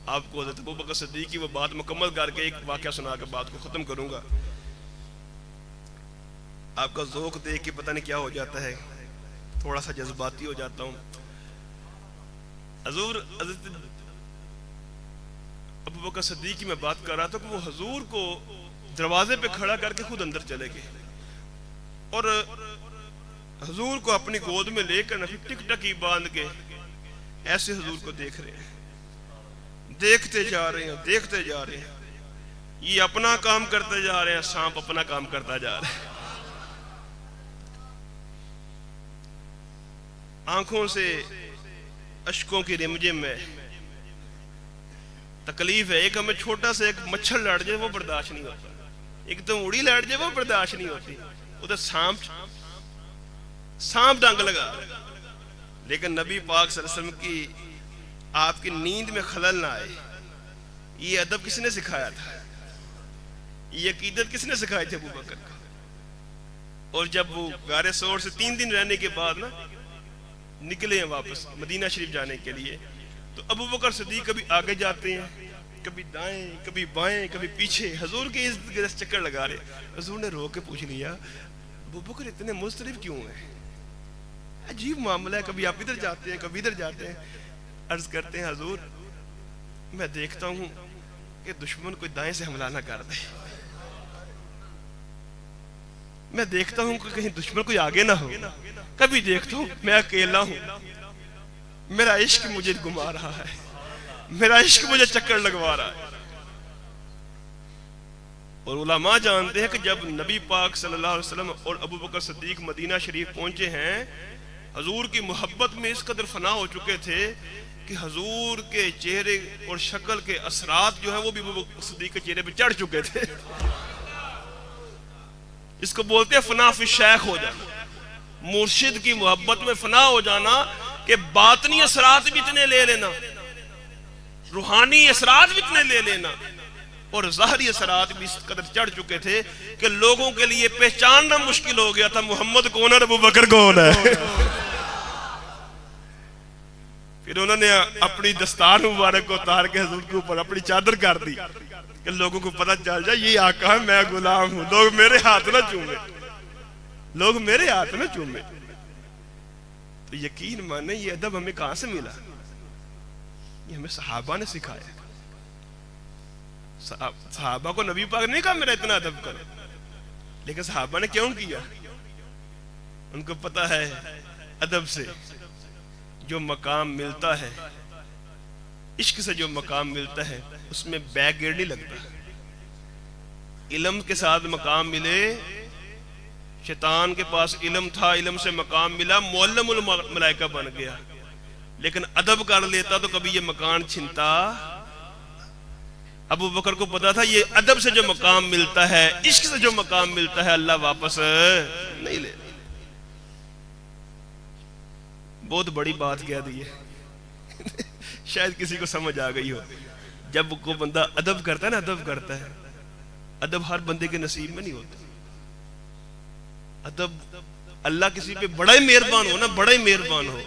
آپ کو حضرت ابوبکر صدیق کی وہ بات مکمل کر کے ایک واقعہ سنا کے بات کو ختم کروں گا. آپ کا ذوق دیکھ کے پتہ نہیں کیا ہو جاتا ہے، تھوڑا سا جذباتی ہو جاتا ہوں. حضرت ابوبکر صدیق کی میں بات کر رہا تھا کہ وہ حضور کو دروازے پہ کھڑا کر کے خود اندر چلے گئے اور حضور کو اپنی گود میں لے کر ٹک ٹکی باندھ کے ایسے حضور کو دیکھ رہے ہیں، دیکھتے جا رہے ہیں، دیکھتے جا رہے ہیں. یہ اپنا کام کرتے جا رہے ہیں، سانپ اپنا کام کرتا جا رہا ہے. آنکھوں سے اشکوں کی رمجم میں تکلیف ہے. ایک ہمیں چھوٹا سا ایک مچھر لڑ جائے وہ برداشت نہیں ہوتا، ایک تو اڑی لڑ جائے وہ برداشت نہیں ہوتی، ادھر سانپ ڈنگ لگا. لیکن نبی پاک صلی اللہ علیہ وسلم کی آپ کی نیند میں خلل نہ آئے. یہ ادب کس نے سکھایا تھا؟ یہ عقیدت کس نے سکھائی تھی؟ ابوبکر کو. اور جب وہ غار ثور سے 3 دن رہنے کے بعد نا نکلے ہیں واپس مدینہ شریف جانے کے لیے، تو ابو بکر صدیق کبھی آگے جاتے ہیں، کبھی دائیں، کبھی بائیں، کبھی پیچھے، حضور کے عزت گرس چکر لگا رہے۔ حضور نے رو کے پوچھ لیا ابو بکر اتنے مضطرب کیوں ہیں؟ عجیب معاملہ ہے، کبھی آپ ادھر جاتے ہیں کبھی ادھر جاتے ہیں۔ عرض کرتے ہیں حضور میں دیکھتا ہوں کہ دشمن کوئی دائیں سے حملہ نہ کر دے، میں دیکھتا ہوں کہ کہیں دشمن کوئی آگے نہ ہو، کبھی دیکھتا ہوں میں اکیلا ہوں، میرا عشق مجھے گما رہا ہے، میرا عشق مجھے چکر لگوا رہا ہے۔ اور علماء جانتے ہیں کہ جب نبی پاک صلی اللہ علیہ وسلم اور ابو بکر صدیق مدینہ شریف پہنچے ہیں، حضور کی محبت میں اس قدر فنا ہو چکے تھے کہ حضور کے چہرے اور شکل کے اثرات جو ہیں وہ بھی ابو بکر صدیق کے چہرے پہ چڑھ چکے تھے۔ اس کو بولتے ہیں فنا فی الشیخ ہو جانا، مرشد کی محبت میں فنا ہو جانا کہ باطنی اثرات بھی اتنے لے لینا، روحانی اثرات بھی اتنے لے لینا، اور ظاہری اثرات بھی اس قدر چڑھ چکے تھے کہ لوگوں کے لیے پہچاننا مشکل ہو گیا تھا محمد کون ہے اور ابو بکر کون ہے۔ پھر انہوں نے اپنی دستار مبارک کو اتار کے حضور کے اوپر اپنی چادر کر دی کہ لوگوں کو پتہ چل جائے یہ آقا ہے، میں غلام ہوں، لوگ میرے ہاتھ نہ چومے، لوگ میرے ہاتھ نہ چومے۔ تو یقین مانے یہ ادب ہمیں کہاں سے ملا؟ یہ ہمیں صحابہ نے سکھایا۔ صحابہ کو نبی پاک نے کہا میرا اتنا ادب کرو، لیکن صحابہ نے کیوں کیا؟ ان کو پتا ہے ادب سے جو مقام ملتا ہے، عشق سے جو مقام ملتا ہے اس میں بیک گیئر نہیں لگتا۔ علم کے ساتھ مقام ملے، شیطان کے پاس علم تھا، علم سے مقام ملا، معلم الملائکہ بن گیا، لیکن ادب کر لیتا تو کبھی یہ مکان چھنتا۔ ابو بکر کو پتا تھا یہ ادب سے جو مقام ملتا ہے، عشق سے جو مقام ملتا ہے، اللہ واپس نہیں لے۔ بہت بڑی بات کہہ دی ہے، شاید کسی کو سمجھ آ گئی ہو۔ جب کوئی بندہ ادب کرتا ہے نا، ادب کرتا ہے، ادب ہر بندے کے نصیب میں نہیں ہوتا۔ ادب اللہ کسی پہ بڑا ہی مہربان ہو نا، بڑا ہی مہربان ہو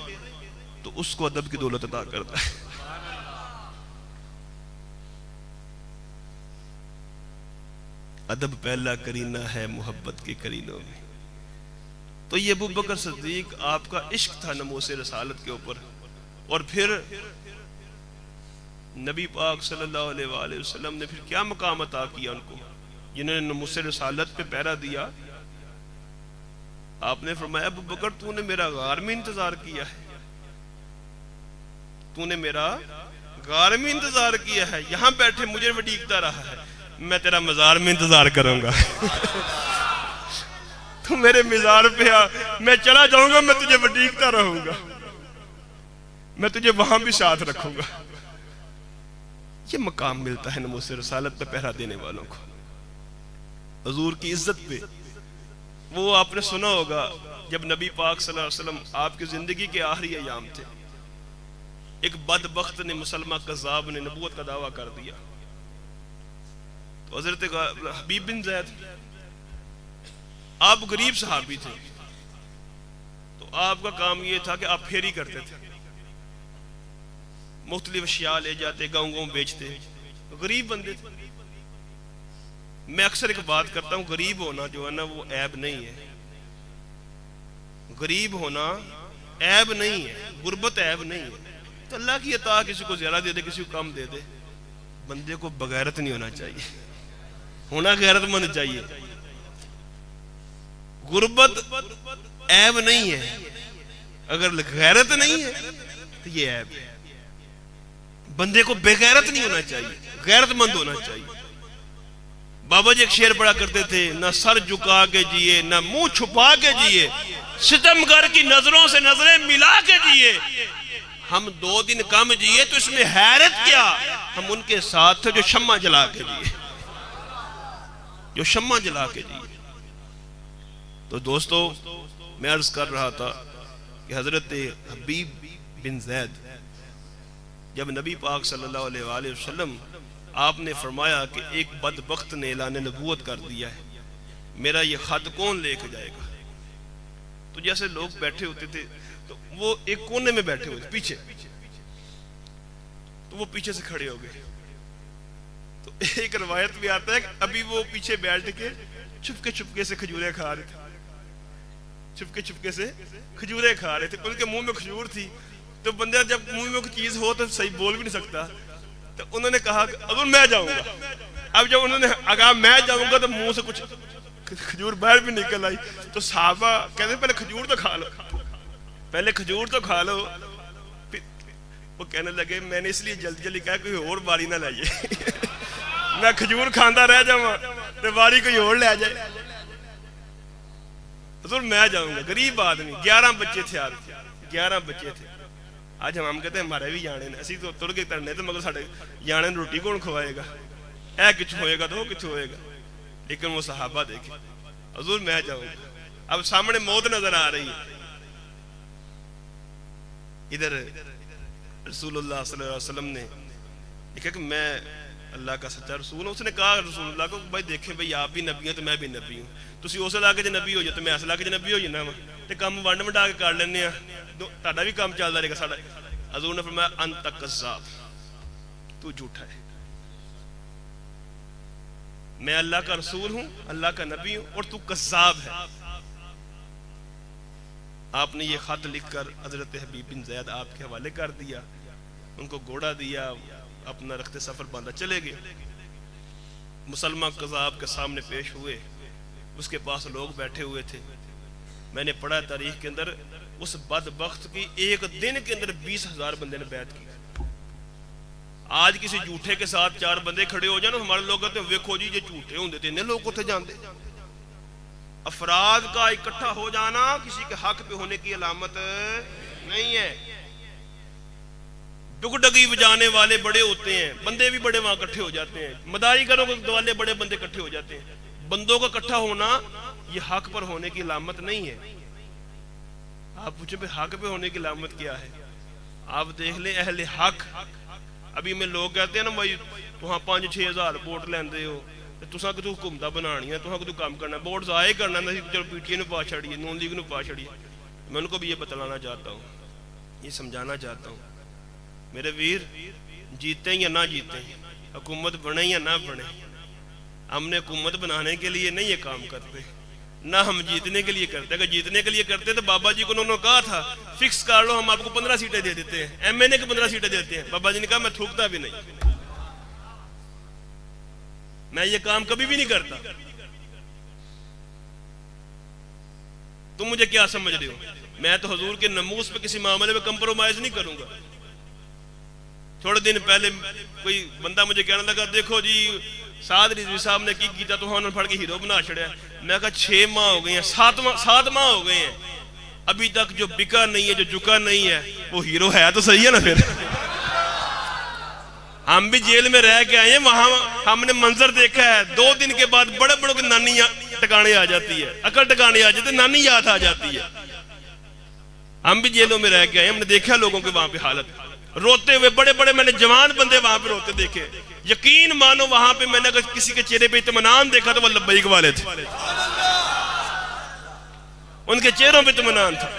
تو اس کو ادب کی دولت عطا کرتا ہے۔ ادب پہلا کرینہ ہے محبت کے کرینوں میں۔ تو یہ ابو بکر صدیق آپ کا عشق تھا ناموس رسالت کے اوپر، اور پھر نبی پاک صلی اللہ علیہ وآلہ وسلم نے پھر کیا مقام عطا کیا ان کو، جنہوں نے ناموس رسالت پہ پہرا دیا۔ آپ نے فرمایا ابو بکر تو نے میرا غار میں انتظار کیا ہے، تو نے میرا غار میں انتظار کیا ہے، یہاں بیٹھے مجھے وڈیکتا رہا ہے، میں تیرا مزار میں انتظار کروں گا۔ تو میرے مزار پہ آ، میں چلا جاؤں گا، میں تجھے وڈیکتا رہوں گا، میں تجھے وہاں بھی ساتھ رکھوں گا۔ یہ مقام ملتا ہے ناموس رسالت پہ پہرا دینے والوں کو، حضور کی عزت پہ۔ وہ آپ نے سنا ہوگا جب نبی پاک صلی اللہ علیہ وسلم آپ کی زندگی کے آخری ایام تھے، ایک بدبخت نے، مسلمہ کذاب نے نبوت کا دعویٰ کر دیا۔ تو حضرت حبیب بن زید، آپ غریب صحابی تھے، تو آپ کا کام یہ تھا کہ آپ پھیری کرتے تھے، مختلف اشیاء لے جاتے، گاؤں گاؤں بیچتے، غریب بندے تھے۔ میں اکثر ایک بات کرتا ہوں، غریب ہونا جو ہے نا وہ عیب نہیں ہے، غریب ہونا عیب نہیں ہے، غربت عیب نہیں ہے۔ تو اللہ کی عطا کسی کو زیادہ دے دے، کسی کو کم دے دے، بندے کو بغیرت نہیں ہونا چاہیے، ہونا غیرت مند چاہیے۔ غربت عیب نہیں ہے، اگر غیرت نہیں ہے تو یہ عیب ہے۔ بندے کو بے غیرت نہیں ہونا چاہیے، غیرت مند ہونا چاہیے۔ بابا جی ایک شعر پڑھا کرتے تھے، نہ سر جھکا کے جیے، نہ منہ چھپا کے جیے، ستمگر کی نظروں سے نظریں ملا کے جیے، ہم 2 دن کم جیے تو اس میں حیرت کیا، ہم ان کے ساتھ تھے جو شمع جلا کے جیے، جو شمع جلا کے جیے۔ تو دوستو میں عرض کر رہا تھا کہ حضرت حبیب بن زید جب نبی پاک صلی اللہ علیہ وآلہ وسلم آپ نے فرمایا کہ ایک بدبخت نے اعلان نبوت کر دیا ہے، میرا یہ خط کون لے کے جائے گا؟ تو جیسے لوگ بیٹھے ہوتے تھے تو وہ ایک کونے میں بیٹھے ہوئے پیچھے، تو وہ پیچھے سے کھڑے ہو گئے. تو ایک روایت میں آتا ہے کہ ابھی وہ پیچھے بیٹھ کے چھپکے سے کھجوریں کھا رہے تھے, چھپکے سے کھجوریں کھا رہے تھے. ان کے منہ میں کھجور تھی, تو بندہ جب منہ میں کوئی چیز ہو تو صحیح بول بھی نہیں سکتا. تو انہوں نے کہا کہ حضور میں جاؤں گا. اب جب انہوں نے کہا میں جاؤں گا تو منہ سے کچھ کھجور باہر بھی نکل آئی. تو صحابہ کہتے ہیں پہلے کھجور تو کھا لو, پہلے کھجور تو کھا لو. وہ کہنے لگے میں نے اس لیے جلدی جلدی کہا کوئی اور باری نہ لائیے, میں کھجور کھاندہ رہ جاؤں تو باری کوئی اور لے جائے. حضور میں جاؤں گا. غریب آدمی, 11 بچے تھے, آپ 11 بچے تھے. آج ہم کہتے ہیں ہمارے بھی جانے نے, اسی تو تر کے ترنے تو مگر ساڑھے جانے نے روٹی کون کھوائے گا, اے کچھ ہوئے گا تو وہ کچھ ہوئے گا. لیکن وہ صحابہ دیکھیں, حضور میں جاؤں گا. اب سامنے موت نظر آ رہی ہے, ادھر رسول اللہ صلی اللہ علیہ وسلم نے کہا کہ میں اللہ کا سچا رسول ہوں. اس نے کہا رسول اللہ کو بھائی دیکھیں بھائی آپ بھی نبی ہیں تو میں بھی نبی ہوں, تسی اس علاقے جو نبی ہو جائے تو میں اس علاقے جو نبی ہو جانا وا, تے کام ونڈ وڈا کے کر لینے تہاڈا بھی کام چلدا رہے گا ساڈا. حضور نے فرمایا انت کذاب, تو جھوٹا ہے, میں اللہ کا رسول ہوں, اللہ کا نبی ہوں, اور تو کذاب ہے. آپ نے یہ خط لکھ کر حضرت حبیب بن زید آپ کے حوالے کر دیا, ان کو گھوڑا دیا, اپنا رخت سفر باندھا چلے گئے. مسلمان کذاب کے سامنے پیش ہوئے, اس کے پاس لوگ بیٹھے ہوئے تھے. میں نے پڑھا تاریخ کے اندر اس بدبخت کی ایک دن کے اندر 20,000 بندے نے بیعت کی. آج کسی جھوٹے کے ساتھ 4 بندے کھڑے ہو جائیں, ہمارے لوگ کہتے ہیں ویکھو جی یہ جھوٹے ہوندے تھے, انہیں لوگ اتنے جانتے. افراد کا اکٹھا ہو جانا کسی کے حق پہ ہونے کی علامت نہیں ہے. ڈگڈگی بجانے والے بڑے ہوتے ہیں, بندے بھی بڑے وہاں اکٹھے ہو جاتے ہیں. مداری کرو والے بڑے بندے اکٹھے ہو جاتے ہیں. بندوں کا اکٹھا ہونا یہ حق پر ہونے کی علامت نہیں ہے. آپ پوچھیں پہ حق پہ ہونے کی علامت کیا ہے؟ آپ دیکھ لیں اہل حق, ابھی میں لوگ کہتے ہیں نا بھائی تہاں 5-6 ہزار ووٹ لیندے ہو, تساں کہ تو حکومتاں بنانی ہے, تساں کہ تو کام کرنا ہے, ووٹ ضائع کرنا ہے, چلو پی ٹی اے نو پا چھڑیے, نون لیگ نو پا چھڑیے. میں ان کو بھی یہ بتلانا چاہتا ہوں, یہ سمجھانا چاہتا ہوں, میرے ویر جیتے ہیں یا نہ جیتے ہیں, حکومت بنے یا نہ بنے, ہم نے حکومت بنانے کے لیے نہیں یہ کام کرتے, نہ ہم جیتنے کے لیے کرتے. اگر جیتنے کے لیے کرتے تو بابا جی کو انہوں نے کہا تھا فکس کر لو, ہم آپ کو 15 سیٹیں دے دیتے ہیں, ایم این اے کو 15 سیٹیں دیتے ہیں. بابا جی نے کہا میں تھوکتا بھی نہیں, میں یہ کام کبھی بھی نہیں کرتا. تم مجھے کیا سمجھ رہے ہو؟ میں تو حضور کے ناموس پہ کسی معاملے میں کمپرومائز نہیں کروں گا. تھوڑے دن پہلے کوئی بندہ مجھے کہنے لگا دیکھو جی سعد رضوی صاحب نے کی کیتا تو انہوں نے پھڑ کے ہیرو بنا چھڑیا. میں کہا 6 ماہ ہو گئے ہیں, 7 ماہ ہو گئے ہیں, ابھی تک جو بکا نہیں ہے, جو جھکا نہیں ہے, وہ ہیرو ہے تو صحیح ہے نا. پھر ہم بھی جیل میں رہ کے آئے ہیں, وہاں ہم نے منظر دیکھا ہے, 2 دن کے بعد بڑے بڑوں کی نانی ٹکانے آ جاتی ہے, عقل ٹکانے آ جاتی ہے, نانی یاد آ جاتی ہے. ہم بھی جیلوں میں رہ کے آئے, ہم نے دیکھا لوگوں کے وہاں پہ حالت, روتے ہوئے بڑے بڑے میں نے جوان بندے وہاں پہ روتے دیکھے. یقین مانو وہاں پہ میں نے اگر کسی کے چہرے پہ اطمینان دیکھا تو وہ لبیک والے تھے, ان کے چہروں پہ اطمینان تھا.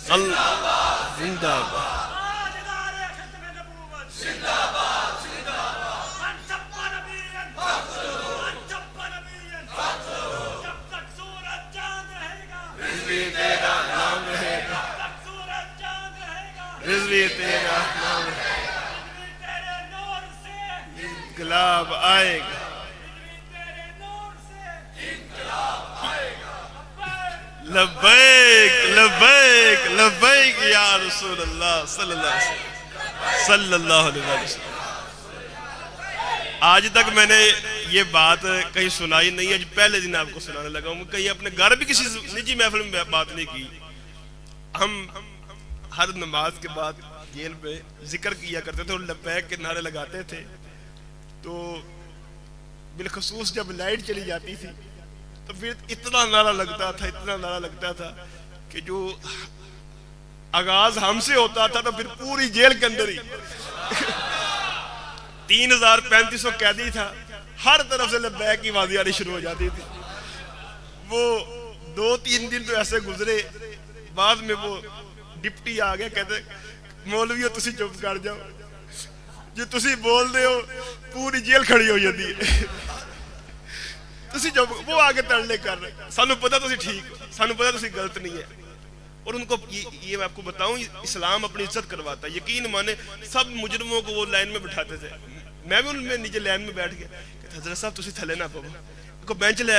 اللہ زندہ باد. رضوی تیرا نام ہے, انقلاب آئے گا, لبیک لبیک لبیک یا رسول اللہ صلی اللہ علیہ وسلم. آج تک میں نے یہ بات کہیں سنائی نہیں ہے, پہلے دن آپ کو سنانے لگا ہوں. کہیں اپنے گھر بھی کسی نجی محفل میں بات نہیں کی. ہم ہر نماز کے بعد جیل میں ذکر کیا کرتے تھے اور لبیک کے نعرے لگاتے تھے. تو بالخصوص جب لائٹ چلی جاتی تھی تو پھر اتنا نعرہ لگتا تھا کہ جو آغاز ہم سے ہوتا تھا تو پھر پوری جیل کے اندر ہی 3,3500 قیدی تھا, ہر طرف سے لبیک کی آوازیں آنی شروع ہو جاتی تھی. وہ 2-3 دن تو ایسے گزرے, بعد میں وہ ڈپٹی آ گیا, کہتے مولویو تسی چپ کر جاؤ, جو تسی بول دے ہو پوری جیل کھڑی ہو جاتی ہے. تسی جو وہ آگے ترلے کر رہے سانو پتہ تسی ٹھیک ہو, سانو پتہ تسی غلط نہیں ہے. اور ان کو یہ میں آپ کو بتاؤں اسلام اپنی عزت کرواتا ہے. یقین مانے سب مجرموں کو وہ لائن میں بٹھاتے تھے, میں بھی ان میں نیچے لائن میں بیٹھ گیا کہ حضرت صاحب تسی تھلے نہ پاؤ کو بینچ لے